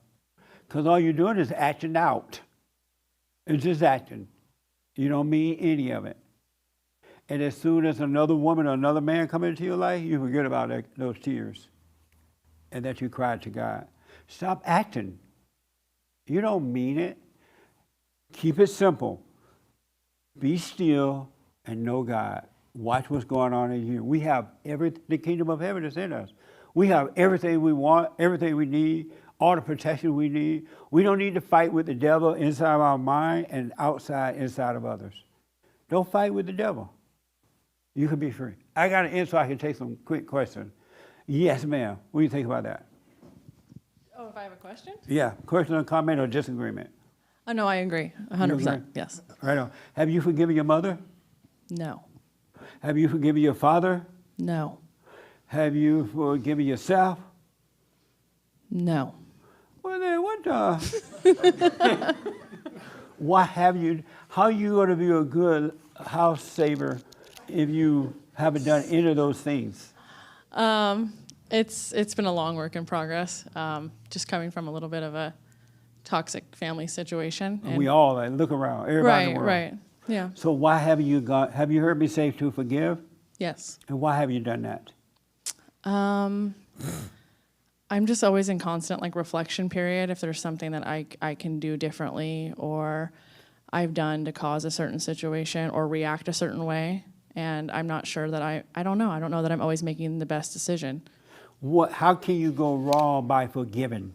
Because all you're doing is acting out. It's just acting. You don't mean any of it. And as soon as another woman or another man come into your life, you forget about those tears and that you cried to God. Stop acting. You don't mean it. Keep it simple. Be still and know God. Watch what's going on in you. We have the kingdom of heaven is in us. We have everything we want, everything we need, all the protection we need. We don't need to fight with the devil inside of our mind and outside, inside of others. Don't fight with the devil. You can be free. I got an answer. I can take some quick questions. Yes, ma'am. What do you think about that? Oh, if I have a question? Yeah. Question or comment or disagreement? Oh, no, I agree. 100%. Yes. Right on. Have you forgiven your mother? No. Have you forgiven your father? No. Have you forgiven yourself? No. Well, then what the? What have you? How are you going to be a good house saver if you haven't done any of those things? It's been a long work in progress. Just coming from a little bit of a toxic family situation. And we all look around. Everybody in the world. Right. Yeah. So why have you heard me say to forgive? Yes. And why have you done that? I'm just always in constant reflection period if there's something that I can do differently or I've done to cause a certain situation or react a certain way. And I'm not sure that I don't know. I don't know that I'm always making the best decision. How can you go wrong by forgiving?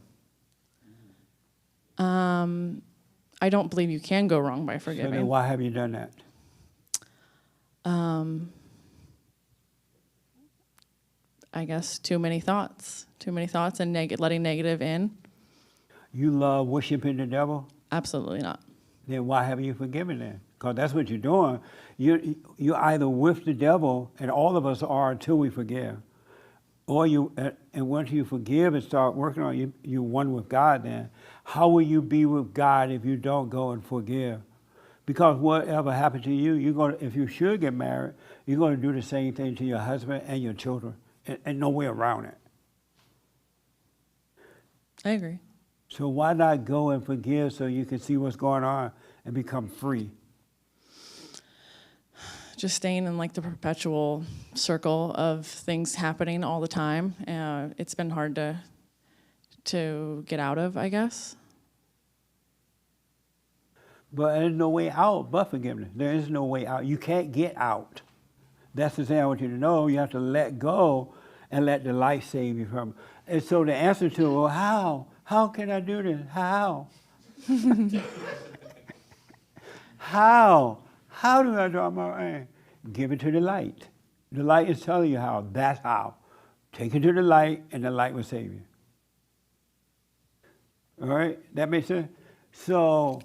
I don't believe you can go wrong by forgiving. So then why have you done that? I guess too many thoughts and letting negative in. You love worshiping the devil? Absolutely not. Then why haven't you forgiven then? Because that's what you're doing. You're either with the devil, and all of us are until we forgive. Or and once you forgive and start working on it, you're one with God then. How will you be with God if you don't go and forgive? Because whatever happened to you, if you should get married, you're going to do the same thing to your husband and your children, and no way around it. I agree. So why not go and forgive so you can see what's going on and become free? Just staying in the perpetual circle of things happening all the time. It's been hard to get out of, I guess. But there's no way out but forgiveness. There is no way out. You can't get out. That's the thing I want you to know. You have to let go and let the light save you from it. And so the answer to, well, how? How can I do this? How? How? How do I draw my aim? Give it to the light. The light is telling you how. That's how. Take it to the light, and the light will save you. All right? That makes sense? So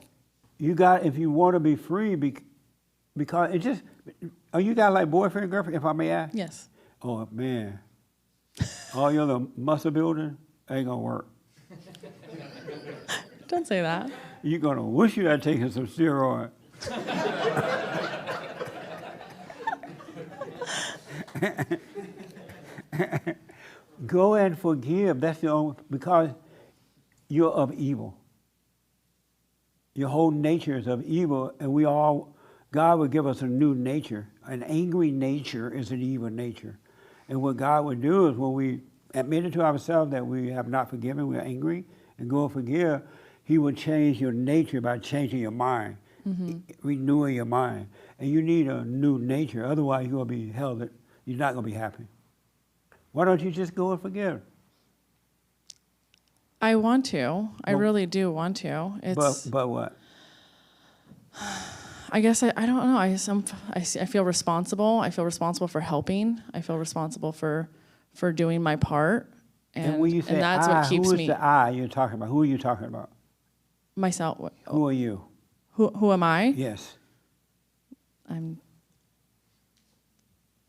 you got, if you want to be free, because it just, are you got like boyfriend, girlfriend, if I may ask? Yes. Oh, man. All your little muscle building ain't going to work. Don't say that. You're going to wish you had taken some steroid. Go and forgive. That's the only, because you're of evil. Your whole nature is of evil, and we all, God would give us a new nature. An angry nature is an evil nature. And what God would do is when we admit it to ourselves that we have not forgiven, we're angry, and go and forgive, He will change your nature by changing your mind, renewing your mind. And you need a new nature, otherwise you're going to be held, you're not going to be happy. Why don't you just go and forgive? I want to. I really do want to. But what? I guess I don't know. I feel responsible. I feel responsible for helping. I feel responsible for doing my part. And when you say that's I, what keeps who is me. the I you're talking about? Who are you talking about? Myself. Who are you? Who am I? Yes. I'm.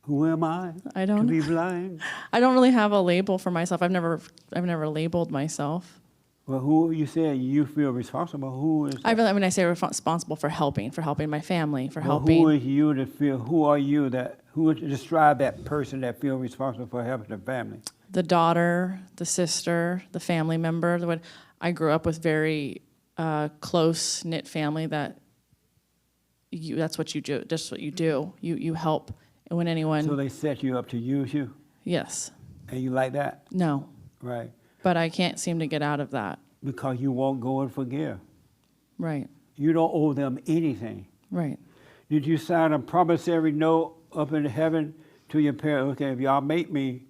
Who am I? I don't. To be blind. I don't really have a label for myself. I've never labeled myself. Well, who you said you feel responsible? Who is? I say responsible for helping my family, for Well, helping. who is you to feel? Who are you that? Who would describe that person that feels responsible for helping the family? The daughter, the sister, the family member. I grew up with very close knit family. That's what you do. That's what you do. You help when anyone. So they set you up to use you. Yes. And you like that? No. Right. But I can't seem to get out of that. Because you won't go and forgive. Right. You don't owe them anything. Right. Did you sign a promissory note up in heaven to your parents? Okay, if y'all make me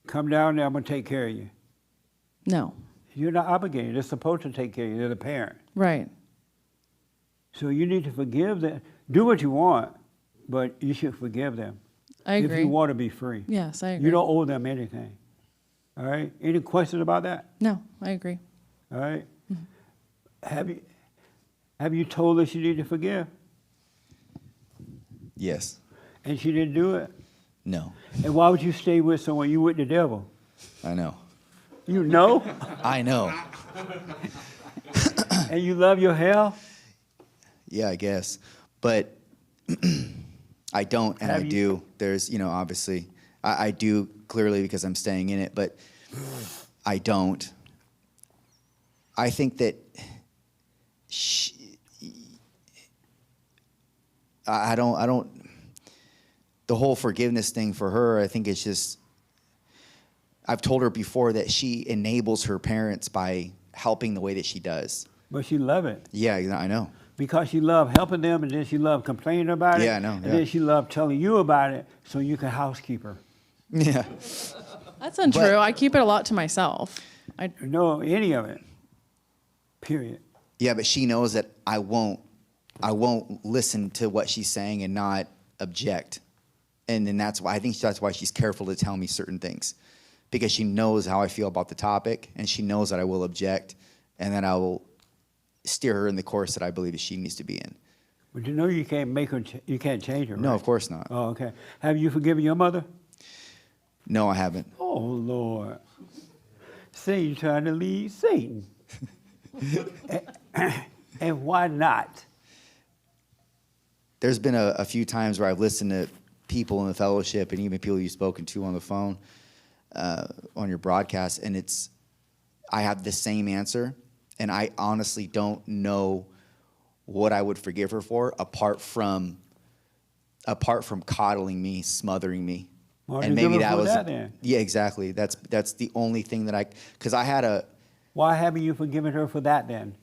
come down there, I'm going to take care of you. No. You're not obligated. They're supposed to take care of you. They're the parent. Right. So you need to forgive them. Do what you want, but you should forgive them. I agree. If you want to be free. Yes, I agree. You don't owe them anything. All right? Any questions about that? No, I agree. All right? Have you told her she need to forgive? Yes. And she didn't do it? No. And why would you stay with someone you with the devil? I know. You know? I know. And you love your hell? Yeah, I guess. But I don't, and I do. There's, obviously, I do clearly because I'm staying in it, but I don't. I think that I don't, the whole forgiveness thing for her, I think it's just, I've told her before that she enables her parents by helping the way that she does. But she love it. Yeah, I know. Because she loved helping them, and then she loved complaining about it. Yeah, I know. And then she loved telling you about it so you can housekeep her. Yeah. That's untrue. I keep it a lot to myself. I know any of it. Period. Yeah, but she knows that I won't listen to what she's saying and not object. And then that's why she's careful to tell me certain things. Because she knows how I feel about the topic, and she knows that I will object, and then I will steer her in the course that I believe she needs to be in. But you know you can't make her, you can't change her, right? No, of course not. Oh, okay. Have you forgiven your mother? No, I haven't. Oh, Lord. Satan trying to lead Satan. And why not? There's been a few times where I've listened to people in the fellowship and even people you've spoken to on the phone, on your broadcast, and I have the same answer, and I honestly don't know what I would forgive her for apart from coddling me, smothering me. Well, and you maybe give her that for was that then. Yeah, exactly. That's the only thing that because I had a. Why haven't you forgiven her for that then?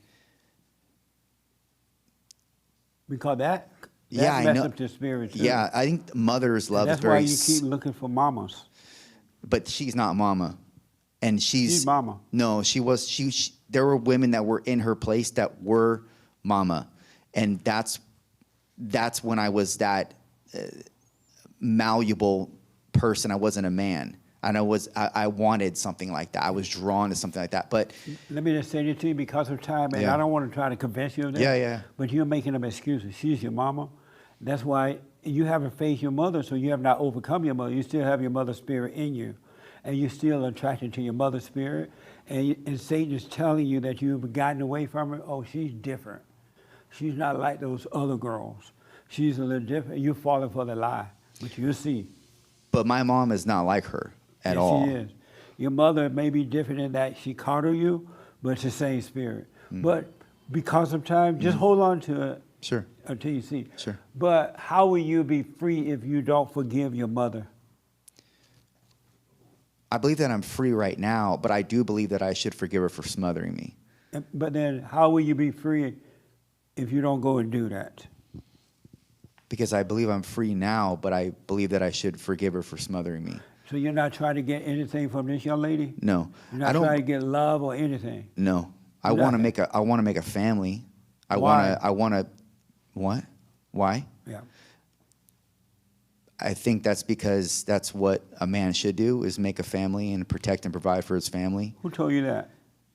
Because that Yeah, I messed know. up your spirit too. Yeah, I think mother's love And is that's why very. you keep looking for mamas. but she's not mama. And She's mama. No, there were women that were in her place that were mama. And that's when I was that malleable person. I wasn't a man. And I wanted something like that. I was drawn to something like that. But let me just say this to you because of time, and Yeah. I don't want to try to convince you of that. Yeah. But you're making them excuses. She's your mama. That's why you haven't faced your mother, so you have not overcome your mother. You still have your mother's spirit in you. And you're still attracted to your mother's spirit. And Satan is telling you that you've gotten away from her. Oh, she's different. She's not like those other girls. She's a little different. You're falling for the lie, but you'll see. But my mom is not like her at all. She is. Your mother may be different in that she coddled you, but it's the same spirit. But because of time, just hold on to it. Sure. Until you see. Sure. But how will you be free if you don't forgive your mother? I believe that I'm free right now, but I do believe that I should forgive her for smothering me. But then how will you be free if you don't go and do that? Because I believe I'm free now, but I believe that I should forgive her for smothering me. So you're not trying to get anything from this young lady? No. You're not trying to get love or anything? No. I You're want to not- make a family. Why? What? Why? Yeah. I think that's because that's what a man should do, is make a family and protect and provide for his family. Who told you that?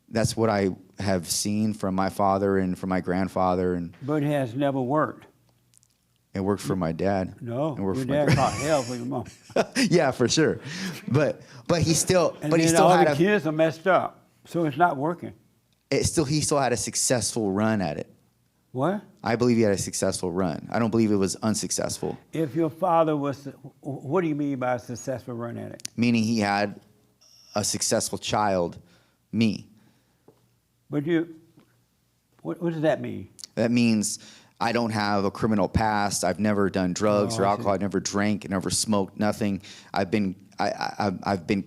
That's what I have seen from my father and from my grandfather, and But it has never worked. it worked for my dad. No, It worked your for my dad grand- caught hell for your mom. Yeah, for sure. But he still And but he then still all had the a kids are messed up, so it's not working. he still had a successful run at it. What? I believe he had a successful run. I don't believe it was unsuccessful. If your father was, what do you mean by a successful run at it? Meaning he had a successful child, me. But what does that mean? That means I don't have a criminal past. I've never done drugs Oh, or I alcohol. see. I've never drank, never smoked, nothing. I've been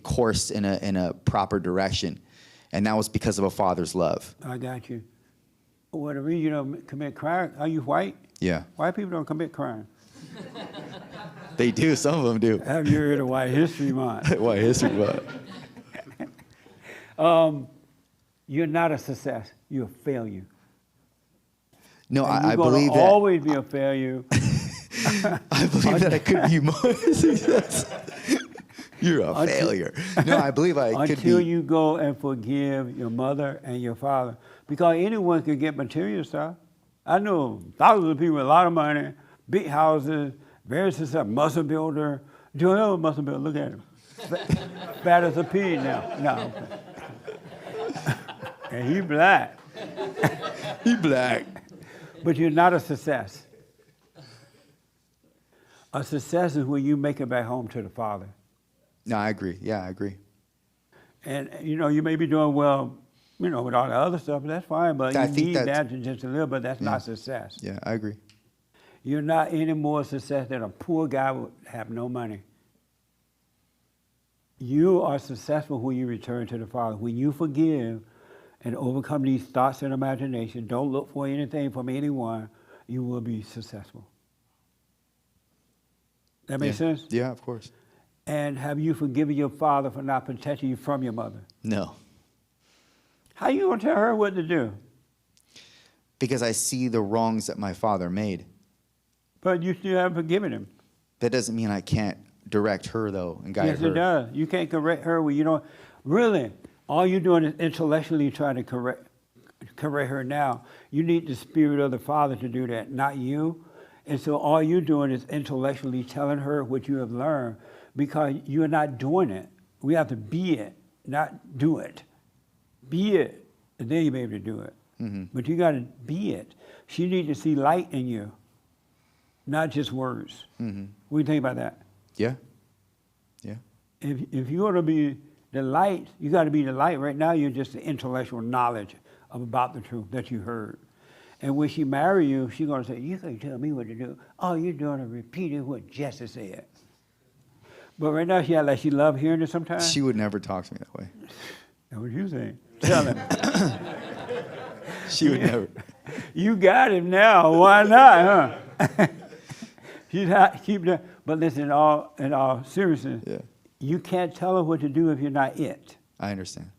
coursed in a proper direction, and that was because of a father's love. I got you. Well, the reason you don't commit crime, are you white? Yeah, White people don't commit crime. they do. Some of them do. Have you heard of White History Month? White History Month. You're not a success. You're a failure. No, And I you're gonna believe that. always be a failure. I believe that I could be more success. You're a Until- failure. No, I believe I could Until be. you go and forgive your mother and your father. Because anyone can get material stuff. I know thousands of people with a lot of money, big houses, very successful, muscle builder. Do you know a muscle builder? Look at him. Fat as a pig now. No. And he black. He black. But you're not a success. A success is when you make it back home to the Father. No, I agree. Yeah, I agree. And, you may be doing well, with all the other stuff, but that's fine, but I you think need that's- that to just live, but that's not success. Yeah, I agree. You're not any more success than a poor guy would have no money. You are successful when you return to the Father. When you forgive and overcome these thoughts and imagination, don't look for anything from anyone, you will be successful. That make sense? Yeah, of course. And have you forgiven your father for not protecting you from your mother? No, How you gonna tell her what to do? because I see the wrongs that my father made. But you still haven't forgiven him. That doesn't mean I can't direct her, though, and guide Yes, her. it does. You can't correct her when you don't. Really, all you're doing is intellectually trying to correct her now. You need the Spirit of the Father to do that, not you. And so all you're doing is intellectually telling her what you have learned because you're not doing it. We have to be it, not do it. Be it, and then you'll be able to do it. But you got to be it. She needs to see light in you, not just words. What do you think about that? Yeah. Yeah. If you want to be the light, you got to be the light. Right now, you're just the intellectual knowledge about the truth that you heard. And when she marry you, she's going to say, you can't tell me what to do. All you're doing is repeating what Jesse said. But right now, she act like she love hearing it sometimes. She would never talk to me that way. That's what you say. Tell him. She would never. You got him now. Why not, huh? Keep that. But listen, in all seriousness, You can't tell her what to do if you're not it. I understand.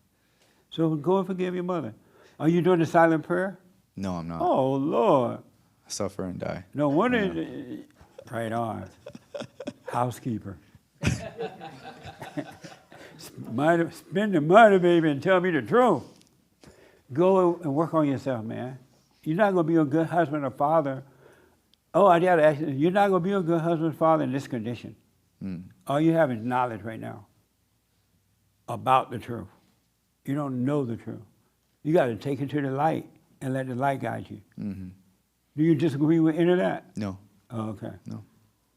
So go and forgive your mother. Are you doing the silent prayer? No, I'm not. Oh, Lord. Suffer and die. No wonder. Right on. Housekeeper. Spend the money, baby, and tell me the truth. Go and work on yourself, man. You're not going to be a good husband or father. Oh, I got to ask you, you're not going to be a good husband or father in this condition. All you have is knowledge right now about the truth. You don't know the truth. You got to take it to the light and let the light guide you. Mm-hmm. Do you disagree with any of that? No. Oh, okay. No.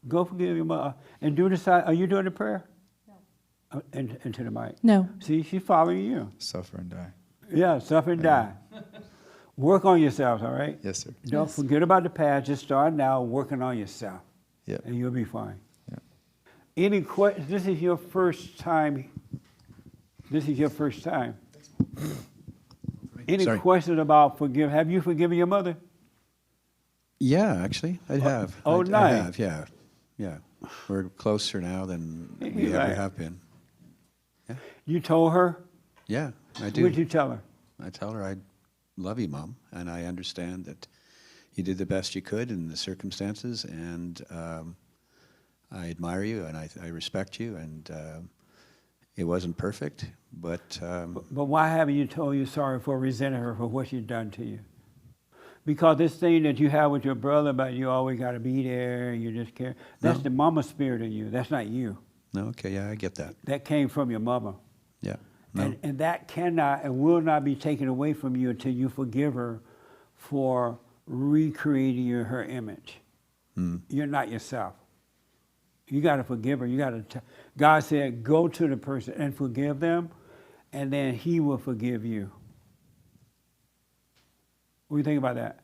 Go forgive your mother. And do the side. Are you doing the prayer? No. Into the mic. No. See, she's following you. Suffer and die. Yeah, suffer and die. Work on yourselves, all right? Yes, sir. Don't forget about the past. Just start now working on yourself. Yeah. And you'll be fine. Yeah. Any questions? This is your first time. This is your first time. Any Sorry. questions about forgive? Have you forgiven your mother? Yeah, actually, I have. Oh, I nice. have, yeah. Yeah. We're closer now than we Right. ever have been. You told her? Yeah, I do. What did you tell her? I tell her I love you, Mom, and I understand that you did the best you could in the circumstances, and I admire you, and I respect you, and it wasn't perfect, but... But why haven't you told you sorry for resenting her for what she's done to you? Because this thing that you have with your brother about you always got to be there, you just care, that's the mama spirit in you. That's not you. No, okay, yeah, I get that. That came from your mother. Yeah. No. And that cannot and will not be taken away from you until you forgive her for recreating her image. You're not yourself. You got to forgive her. You got to. God said, go to the person and forgive them, and then He will forgive you. What do you think about that?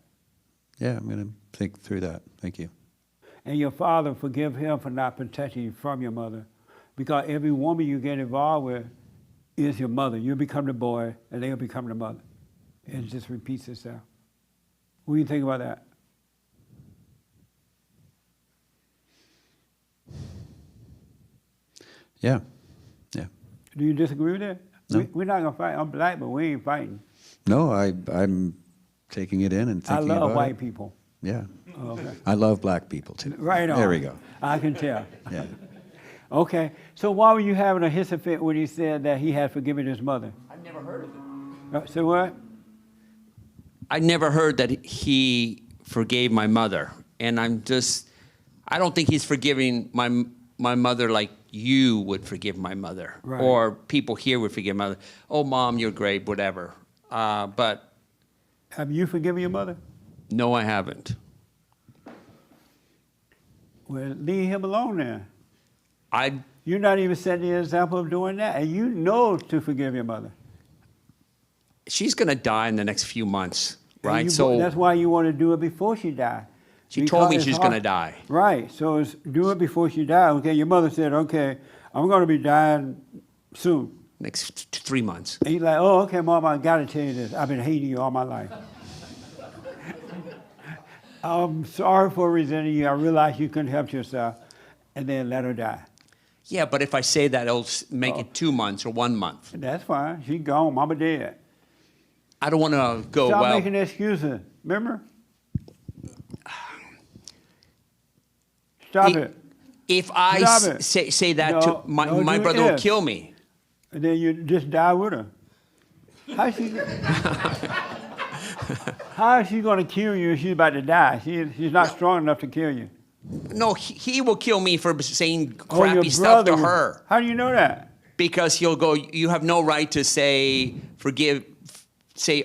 Yeah, I'm going to think through that. Thank you. And your father, forgive him for not protecting you from your mother. Because every woman you get involved with is your mother. You'll become the boy, and they'll become the mother. It just repeats itself. What do you think about that? Yeah, yeah. Do you disagree with that? No. We're not going to fight. I'm black, but we ain't fighting. No, I'm taking it in and I thinking about love it. white people. Yeah. Okay. I love black people, too. Right on. There we go. I can tell. Yeah. Okay. So why were you having a hissy fit when he said that he had forgiven his mother? I've never heard of it. So what? I never heard that he forgave my mother. And I don't think he's forgiving my mother like you would forgive my mother. Right. Or people here would forgive my mother. Oh, Mom, you're great, whatever. But Have you forgiven your mother? no, I haven't. Well, leave him alone then. I You're not even setting the example of doing that. And you know to forgive your mother. She's going to die in the next few months, And right? that's why you want to do it before she dies. She told me Because she's it's going to hard. die. Right. So it's do it before she dies. Okay. Your mother said, okay, I'm going to be dying soon. Next 3 months. And he's like, oh, okay, Mom, I got to tell you this. I've been hating you all my life. I'm sorry for resenting you. I realized you couldn't help yourself. And then let her die. Yeah, but if I say that, it'll make it 2 months or 1 month. That's fine. She's gone. Mama dead. I don't want to go, Stop well, making excuses. Remember? Stop it. if I Stop it. say that No, to my do brother will if. kill me. And then you just die with her. How is she going to kill you if she's about to die? She's not strong enough to kill you. No, he will kill me for saying Oh, your crappy stuff to brother will. her. How do you know that? Because he'll go, you have no right to say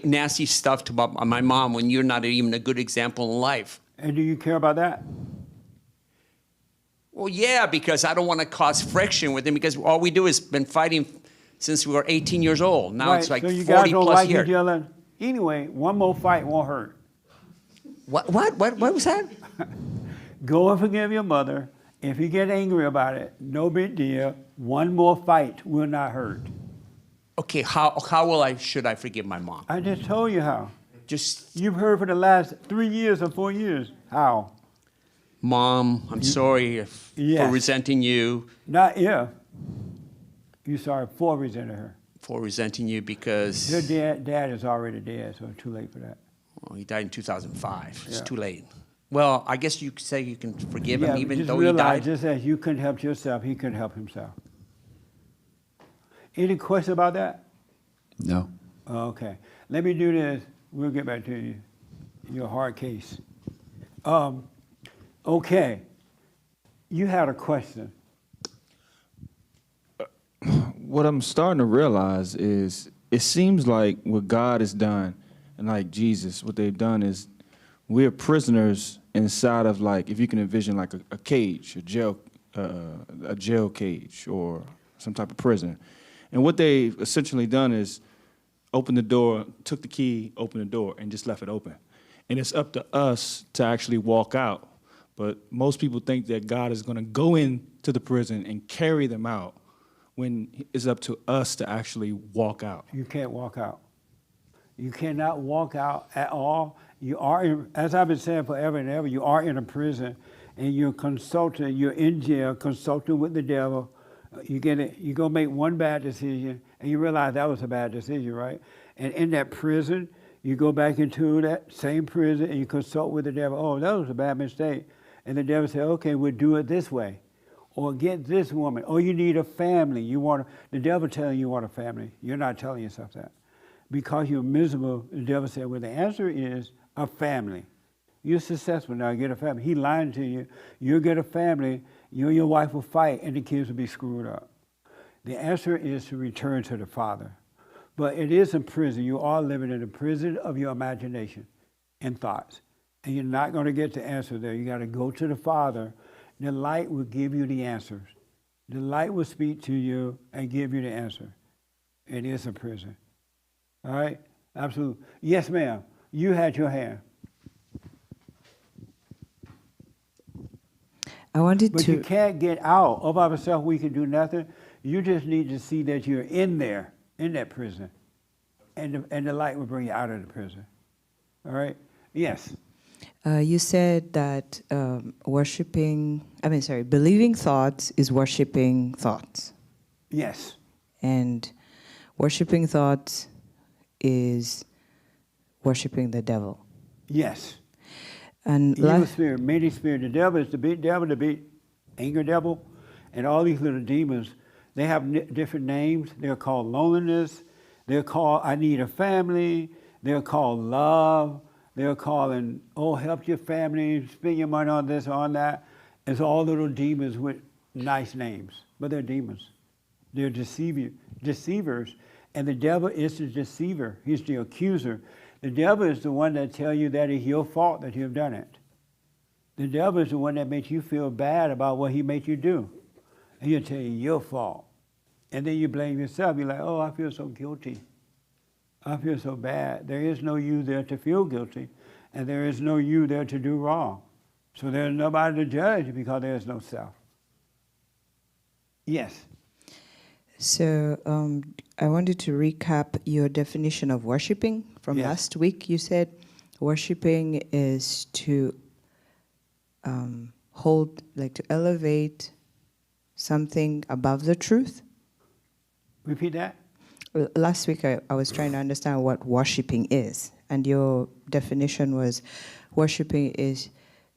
nasty stuff to my mom when you're not even a good example in life. And do you care about that? Well, yeah, because I don't want to cause friction with him because all we do is been fighting since we were 18 years old. Now Right, it's like so you 40 guys don't plus like years. each other. Anyway, one more fight won't hurt. What was that? Go and forgive your mother. If you get angry about it, no big deal. One more fight will not hurt. Okay, how should I forgive my mom? I just told you how. Just You've heard for the last 3 years or 4 years. How? Mom, I'm sorry for Yes. resenting you. Not if. You sorry for resenting her. For resenting you because Your dad is already dead, so it's too late for that. well, he died in 2005. It's Yeah. too late. Well, I guess you could say you can forgive him even just though realize, he died. just as you couldn't help yourself, he couldn't help himself. Any question about that? No. Okay. Let me do this. We'll get back to you. Your hard case. Okay. You had a question. What I'm starting to realize is it seems like what God has done and like Jesus, what they've done is we're prisoners inside of, like, if you can envision like a cage, a jail cage or some type of prison. And what they've essentially done is open the door, took the key, opened the door, and just left it open. And it's up to us to actually walk out. But most people think that God is going to go into the prison and carry them out when it's up to us to actually walk out. You can't walk out. You cannot walk out at all. You are, as I've been saying forever and ever, you are in a prison and you're consulting, you're in jail, consulting with the devil. You get it, you go make one bad decision and you realize that was a bad decision, right? And in that prison, you go back into that same prison and you consult with the devil. Oh, that was a bad mistake. And the devil said, okay, we'll do it this way. Or get this woman. Oh, you need a family. The devil telling you want a family. You're not telling yourself that. Because you're miserable, the devil said, well, the answer is a family. You're successful now, get a family. He lying to you. You'll get a family, you and your wife will fight, and the kids will be screwed up. The answer is to return to the Father. But it is a prison. You are living in a prison of your imagination and thoughts. And you're not going to get the answer there. You got to go to the Father. The light will give you the answers. The light will speak to you and give you the answer. It is a prison. All right? Absolutely. Yes, ma'am. You had your hand. I wanted but to. You can't get out. All by yourself, we can do nothing. You just need to see that you're in there, in that prison. And the light will bring you out of the prison. All right? Yes. You said that believing thoughts is worshiping thoughts. Yes. And worshiping thoughts is worshiping the devil. Yes. And evil spirit, many spirit. The devil is the big devil, the big anger devil, and all these little demons. They have different names. They're called loneliness. They're called I need a family. They're called love. They're calling, oh, help your family, spend your money on this or on that. It's all little demons with nice names, but they're demons. They're deceivers, and the devil is the deceiver. He's the accuser. The devil is the one that tells you that it's your fault that you've done it. The devil is the one that makes you feel bad about what he made you do. And he'll tell you your fault. And then you blame yourself. You're like, oh, I feel so guilty. I feel so bad. There is no you there to feel guilty, and there is no you there to do wrong. So there's nobody to judge because there is no self. Yes. So I wanted to recap your definition of worshiping from last week. You said worshiping is to to elevate something above the truth. Repeat that. Last week I was trying to understand what worshiping is, and your definition was worshiping is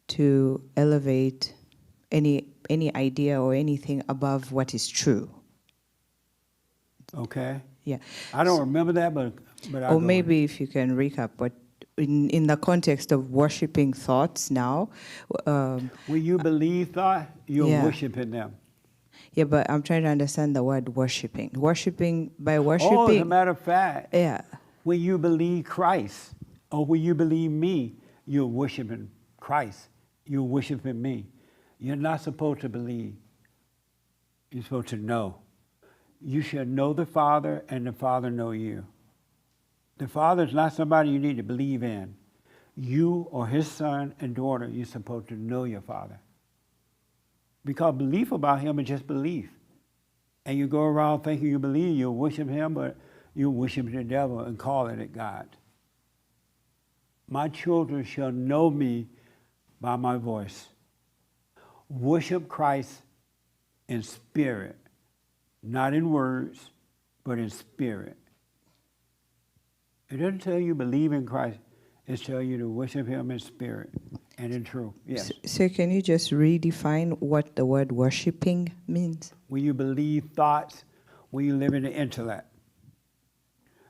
to elevate any idea or anything above what is true. Okay. Yeah. I don't remember that, but or maybe if you can recap what in the context of worshiping thoughts now. When you believe thought, you're worshiping them. Yeah, but I'm trying to understand the word worshiping. Worshiping. Oh, as a matter of fact. Yeah. When you believe Christ, or when you believe me, you're worshiping Christ. You're worshiping me. You're not supposed to believe. You're supposed to know. You shall know the Father, and the Father know you. The Father is not somebody you need to believe in. You or his son and daughter, you're supposed to know your Father. Because belief about him is just belief. And you go around thinking you believe, you worship him, but you worship the devil and calling it God. My children shall know me by my voice. Worship Christ in spirit not in words, but in spirit. It doesn't tell you believe in Christ. It tells you to worship him in spirit and in truth. Yes. So can you just redefine what the word worshiping means? When you believe thoughts, when you live in the intellect,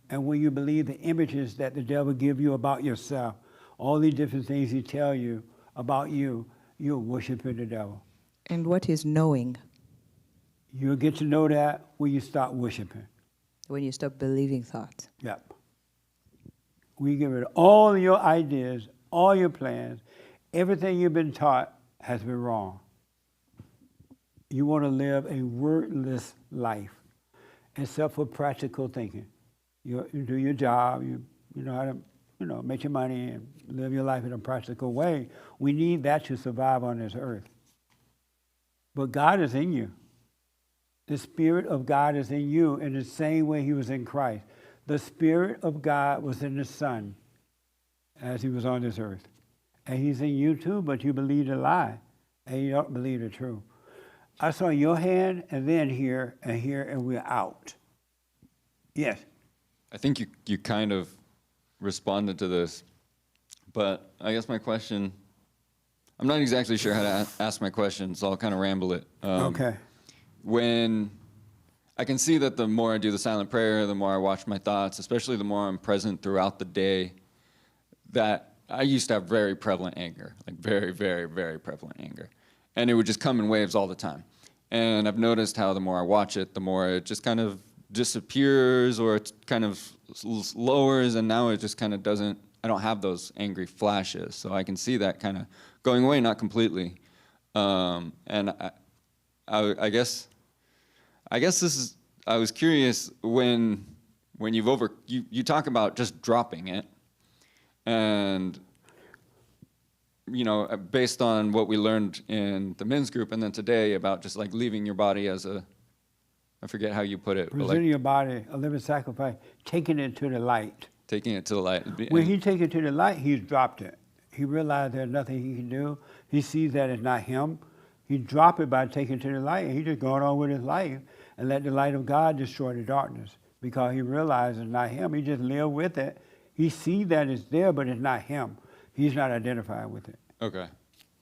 and when you believe the images that the devil give you about yourself, all these different things he tell you about you, you're worshiping the devil. And what is knowing? You'll get to know that when you start worshiping. When you stop believing thoughts. Yep. We give it all your ideas, all your plans, everything you've been taught has been wrong. You want to live a wordless life, except for practical thinking. You do your job, you know how to make your money and live your life in a practical way. We need that to survive on this earth. But God is in you. The Spirit of God is in you in the same way he was in Christ. The Spirit of God was in the Son as he was on this earth. And he's in you too, but you believe the lie and you don't believe the truth. I saw your hand and then here, and we're out. Yes. I think you kind of responded to this, but I guess my question, I'm not exactly sure how to ask my question, so I'll kind of ramble it. Okay. When I can see that the more I do the silent prayer, the more I watch my thoughts, especially the more I'm present throughout the day, that I used to have very prevalent anger, like very, very, very prevalent anger. And it would just come in waves all the time. And I've noticed how the more I watch it, the more it just kind of disappears or it kind of lowers, and now it just kind of doesn't, I don't have those angry flashes. So I can see that kind of going away, not completely. And I guess this is, I was curious when you talk about just dropping it, and based on what we learned in the men's group and then today about just like leaving your body as a, I forget how you put it. Presenting your body a living sacrifice, taking it to the light. Taking it to the light. When he takes it to the light, he's dropped it. He realized there's nothing he can do. He sees that it's not him. He dropped it by taking it to the light, and he just going on with his life and let the light of God destroy the darkness because he realized it's not him. He just live with it. He sees that it's there, but it's not him. He's not identified with it. Okay.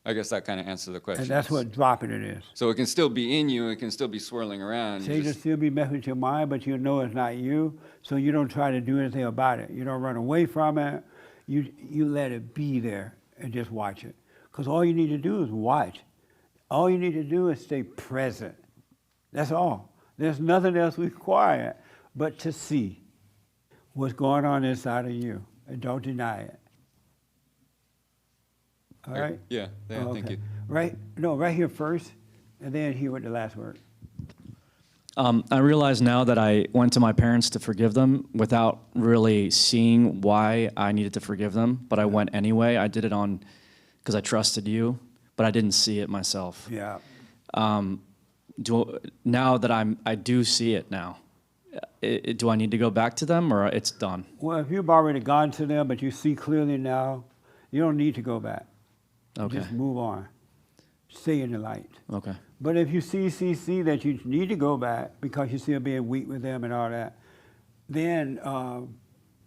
I guess that kind of answers the question. And that's what dropping it is. So it can still be in you, it can still be swirling around. Satan still be messing with your mind, but you know it's not you, so you don't try to do anything about it. You don't run away from it. You let it be there and just watch it. Because all you need to do is watch. All you need to do is stay present. That's all. There's nothing else required but to see what's going on inside of you, and don't deny it. All right? Yeah, thank you. Right here first, and then here with the last word. I realize now that I went to my parents to forgive them without really seeing why I needed to forgive them, but I went anyway. I did it because I trusted you, but I didn't see it myself. Yeah. Now that I do see it now, do I need to go back to them, or it's done? Well, if you've already gone to them, but you see clearly now, you don't need to go back. Okay. Just move on. Stay in the light. Okay. But if you see that you need to go back because you're still being weak with them and all that, then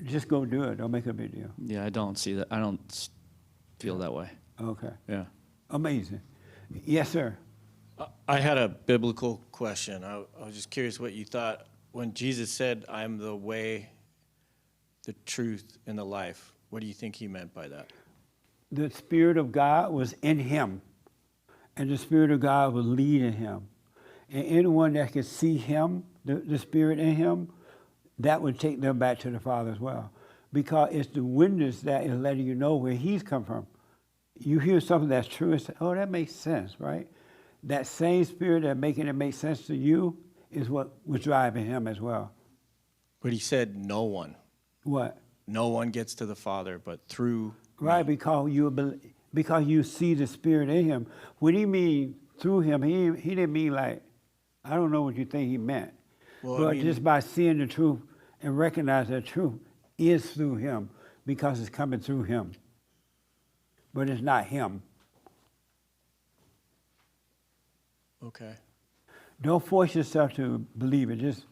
just go do it. Don't make a big deal. Yeah, I don't see that. I don't feel that way. Okay. Yeah. Amazing. Yes, sir. I had a biblical question. I was just curious what you thought when Jesus said, "I'm the way, the truth, and the life." What do you think he meant by that? The Spirit of God was in him, and the Spirit of God was leading him. And anyone that could see him, the Spirit in him, that would take them back to the Father as well. Because it's the witness that is letting you know where he's come from. You hear something that's true and say, oh, that makes sense, right? That same Spirit that making it make sense to you is what was driving him as well. But he said no one. What? No one gets to the Father but through Right, because you see the Spirit in him. When he mean through him, he didn't mean like, I don't know what you think he meant. Well, but just by seeing the truth and recognize that truth is through him because it's coming through him. But it's not him. Okay. Don't force yourself to believe it. Just,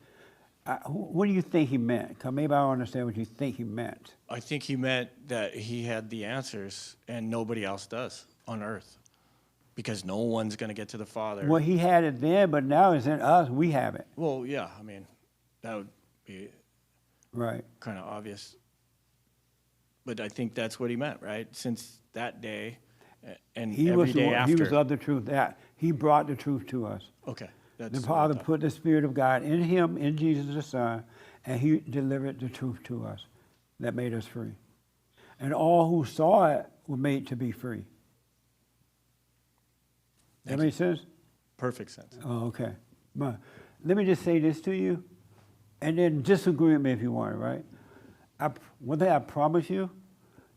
what do you think he meant? 'Cause maybe I don't understand what you think he meant. I think he meant that he had the answers and nobody else does on earth, because no one's going to get to the Father. Well, he had it then, but now it's in us. We have it. Well, yeah, I mean, that would be Right. kind of obvious. But I think that's what he meant, right? Since that day and He every was day after. He was of the truth. That he brought the truth to us. Okay. The That's Father put the Spirit of God in him, in Jesus the Son, and he delivered the truth to us that made us free. And all who saw it were made to be free. That make sense? Perfect sense. Oh, okay. But let me just say this to you, and then disagree with me if you want, right? One thing I promise you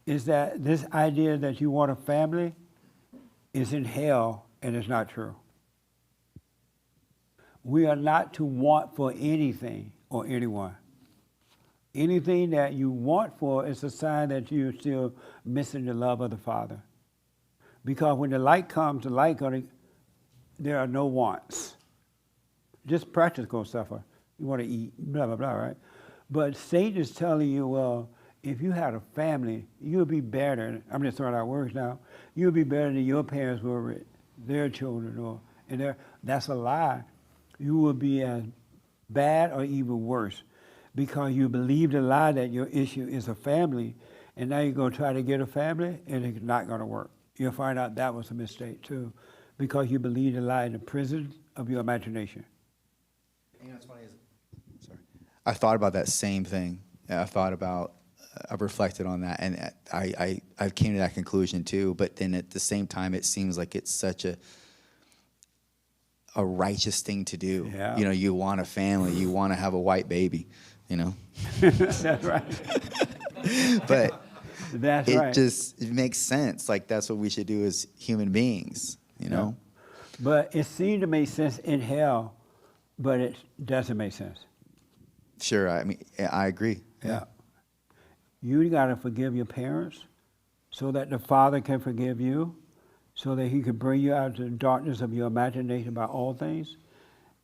is that this idea that you want a family is in hell, and it's not true. We are not to want for anything or anyone. Anything that you want for is a sign that you're still missing the love of the Father. Because when the light comes, there are no wants. Just practical stuff. You want to eat, blah, blah, blah, right? But Satan is telling you, well, if you had a family, you'll be better. I'm just throwing out words now. You'll be better than your parents were with their children. That's a lie. You will be as bad or even worse because you believe the lie that your issue is a family, and now you're going to try to get a family, and it's not going to work. You'll find out that was a mistake, too, because you believe the lie in the prison of your imagination. You know what's funny is, sorry, I thought about that same thing. I've reflected on that, and I came to that conclusion too. But then at the same time, it seems like it's such a righteous thing to do. Yeah. You know, you want a family, you want to have a white baby. You know. That's right. But that's it right. it makes sense. Like that's what we should do as human beings. You know. But it seemed to make sense in hell, but it doesn't make sense. Sure. I mean, I agree. Yeah. You got to forgive your parents so that the Father can forgive you, so that he can bring you out of the darkness of your imagination about all things,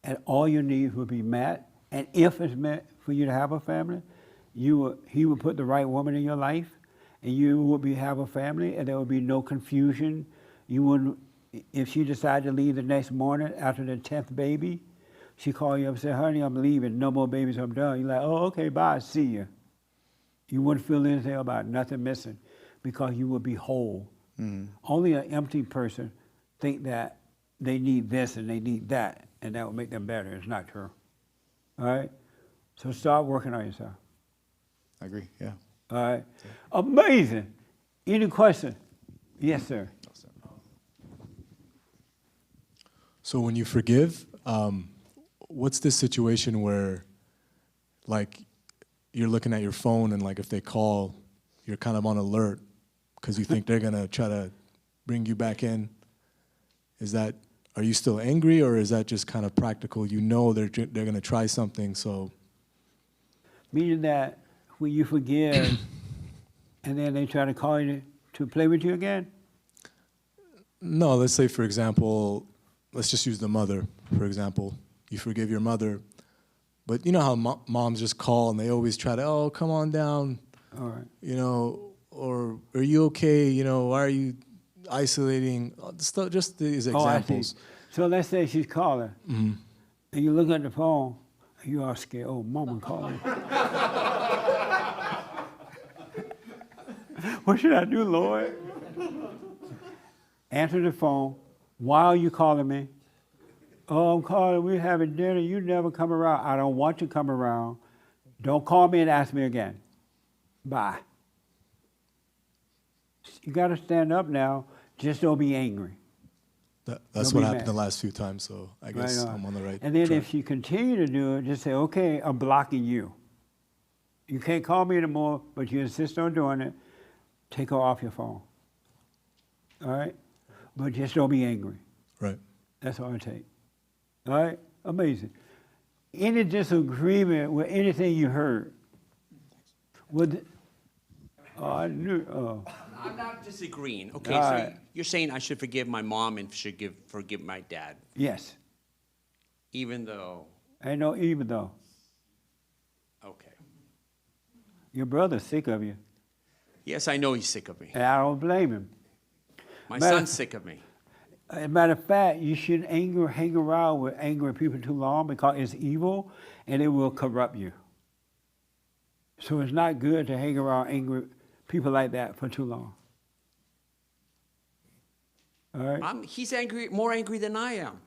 and all your needs will be met. And if it's meant for you to have a family, he will put the right woman in your life, and you will have a family, and there will be no confusion. You wouldn't, if she decided to leave the next morning after the 10th baby, she called you up and said, honey, I'm leaving, no more babies, I'm done. You're like, oh, okay, bye, see you. You wouldn't feel anything about it, nothing missing, because you will be whole. Only an empty person think that they need this and they need that, and that will make them better. It's not true. All right? So start working on yourself. I agree, yeah. All right? Amazing. Any question? Yes, sir. So when you forgive, what's this situation where, like, you're looking at your phone and, like, if they call, you're kind of on alert because you think they're going to try to bring you back in? Are you still angry, or is that just kind of practical? You know they're going to try something, so. Meaning that when you forgive and then they try to call you to play with you again? No, let's say, for example, let's just use the mother, for example. You forgive your mother, but you know how moms just call and they always try to, oh, come on down. All right. You know, or are you okay? You know, why are you isolating? Just these examples. I see. So let's say she's calling, Mm-hmm. and you look at the phone, and you are scared. Oh, mama calling. What should I do, Lord? Answer the phone. Why are you calling me? Oh, I'm calling. We're having dinner. You never come around. I don't want you to come around. Don't call me and ask me again. Bye. You got to stand up now. Just don't be angry. That's what happened the last few times, so I guess I'm on the right And then track. if you continue to do it, just say, okay, I'm blocking you. You can't call me anymore, but you insist on doing it, take her off your phone. All right? But just don't be angry. Right. That's all it takes. All right? Amazing. Any disagreement with anything you heard? I knew. I'm not disagreeing. Okay, All so right. you're saying I should forgive my mom and should forgive my dad. Yes. Even though. Ain't no even though. Okay. Your brother's sick of you. Yes, I know he's sick of me. And I don't blame him. My Matter- son's sick of me. As a matter of fact, you shouldn't hang around with angry people too long because it's evil and it will corrupt you. So it's not good to hang around angry people like that for too long. All right? He's angry, more angry than I am.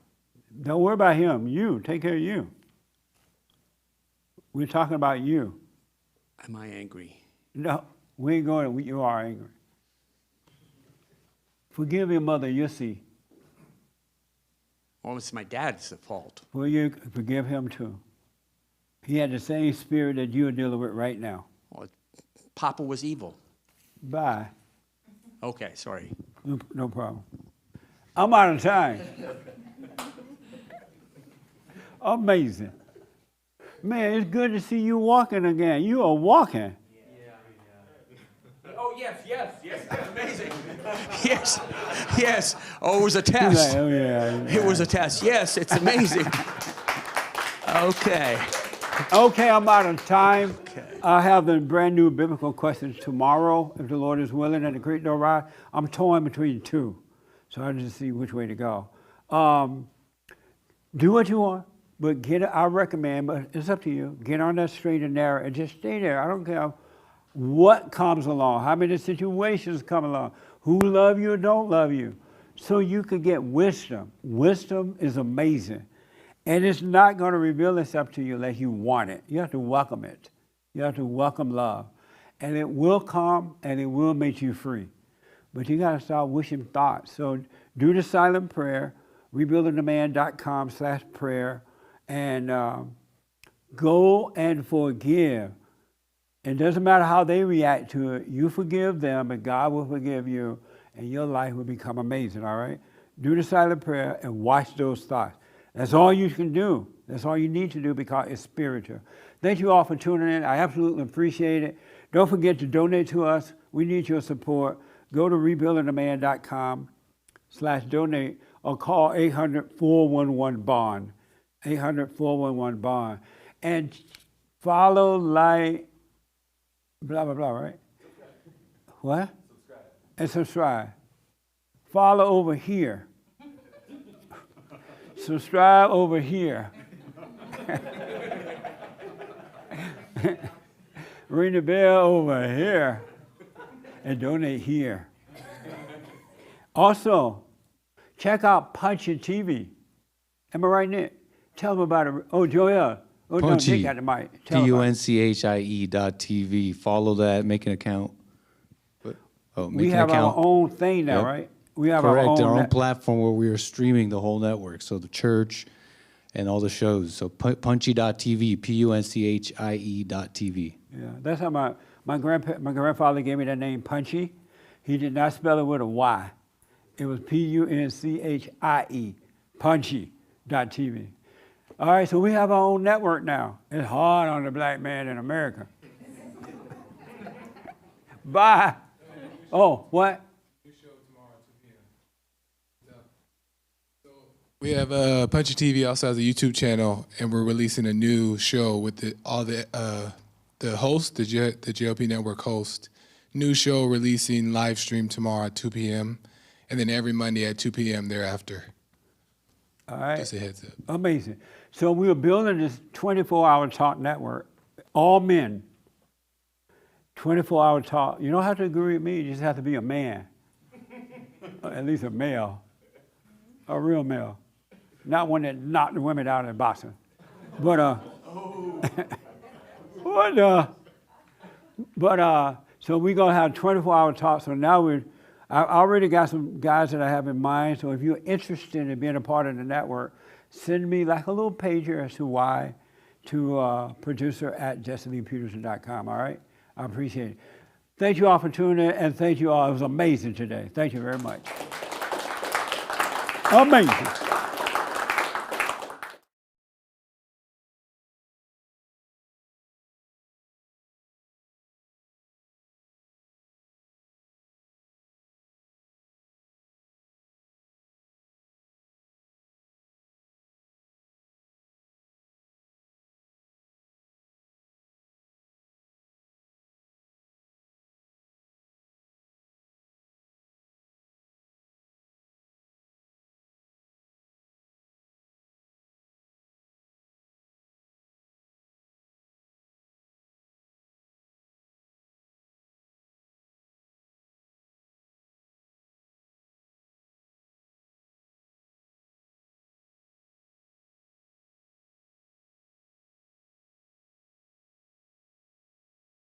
Don't worry about him. You. Take care of you. We're talking about you. Am I angry? No, we ain't going to. You are angry. Forgive your mother, you'll see. Well, it's my dad's fault. Will you forgive him too? He had the same spirit that you're dealing with right now. Well, Papa was evil. Bye. Okay, sorry. No problem. I'm out of time. Amazing. Man, it's good to see you walking again. You are walking. Oh, yes, that's amazing. yes. Oh, it was a test. Like, oh, yeah. It was a test. Yes, it's amazing. Okay. Okay, I'm out of time. I have the brand new biblical questions tomorrow, if the Lord is willing, at the Creek Door Ride. I'm torn between two, so I just see which way to go. Do what you want, but I recommend, but it's up to you. Get on that straight and narrow and just stay there. I don't care what comes along, how many situations come along, who love you or don't love you, so you could get wisdom. Wisdom is amazing. And it's not going to reveal itself to you unless you want it. You have to welcome it. You have to welcome love. And it will come and it will make you free. But you got to start wishing thoughts. So do the silent prayer, rebuildingtheman.com/prayer, and go and forgive. It doesn't matter how they react to it. You forgive them and God will forgive you and your life will become amazing, all right? Do the silent prayer and watch those thoughts. That's all you can do. That's all you need to do because it's spiritual. Thank you all for tuning in. I absolutely appreciate it. Don't forget to donate to us. We need your support. Go to rebuildingtheman.com/donate or call 800-411-BOND. 800-411-BOND. And follow, like, blah, blah, blah, right? What? Subscribe. And subscribe. Follow over here. Subscribe over here. Ring the bell over here. And donate here. Also, check out Punchie TV. Am I right, Nick? Tell them about it. Oh, Joel. Oh, no, Nick got the mic. Tell them about it. Punchie.tv. Follow that. Make an account. We have our own thing now, right? We have Correct, our own platform where we are streaming the whole network. So the church and all the shows. So Punchie.tv, Punchie.tv. Yeah, that's how my grandfather gave me that name, Punchie. He did not spell it with a Y. It was Punchie, Punchie.tv. All right, so we have our own network now. It's hard on the black man in America. Bye. Oh, what? We have Punchie TV also has a YouTube channel, and we're releasing a new show with the host, the JLP Network host. New show releasing live stream tomorrow at 2 p.m. and then every Monday at 2 p.m. thereafter. All right. Just a heads up. Amazing. So we're building this 24-hour talk network. All men. 24-hour talk. You don't have to agree with me. You just have to be a man. At least a male. A real male. Not one that knocked the women out in boxing. But, so we're going to have 24-hour talk. So now I already got some guys that I have in mind. So if you're interested in being a part of the network, send me like a little pager as to why to producer@JesseLeePeterson.com, all right? I appreciate it. Thank you all for tuning in, and thank you all. It was amazing today. Thank you very much. Amazing.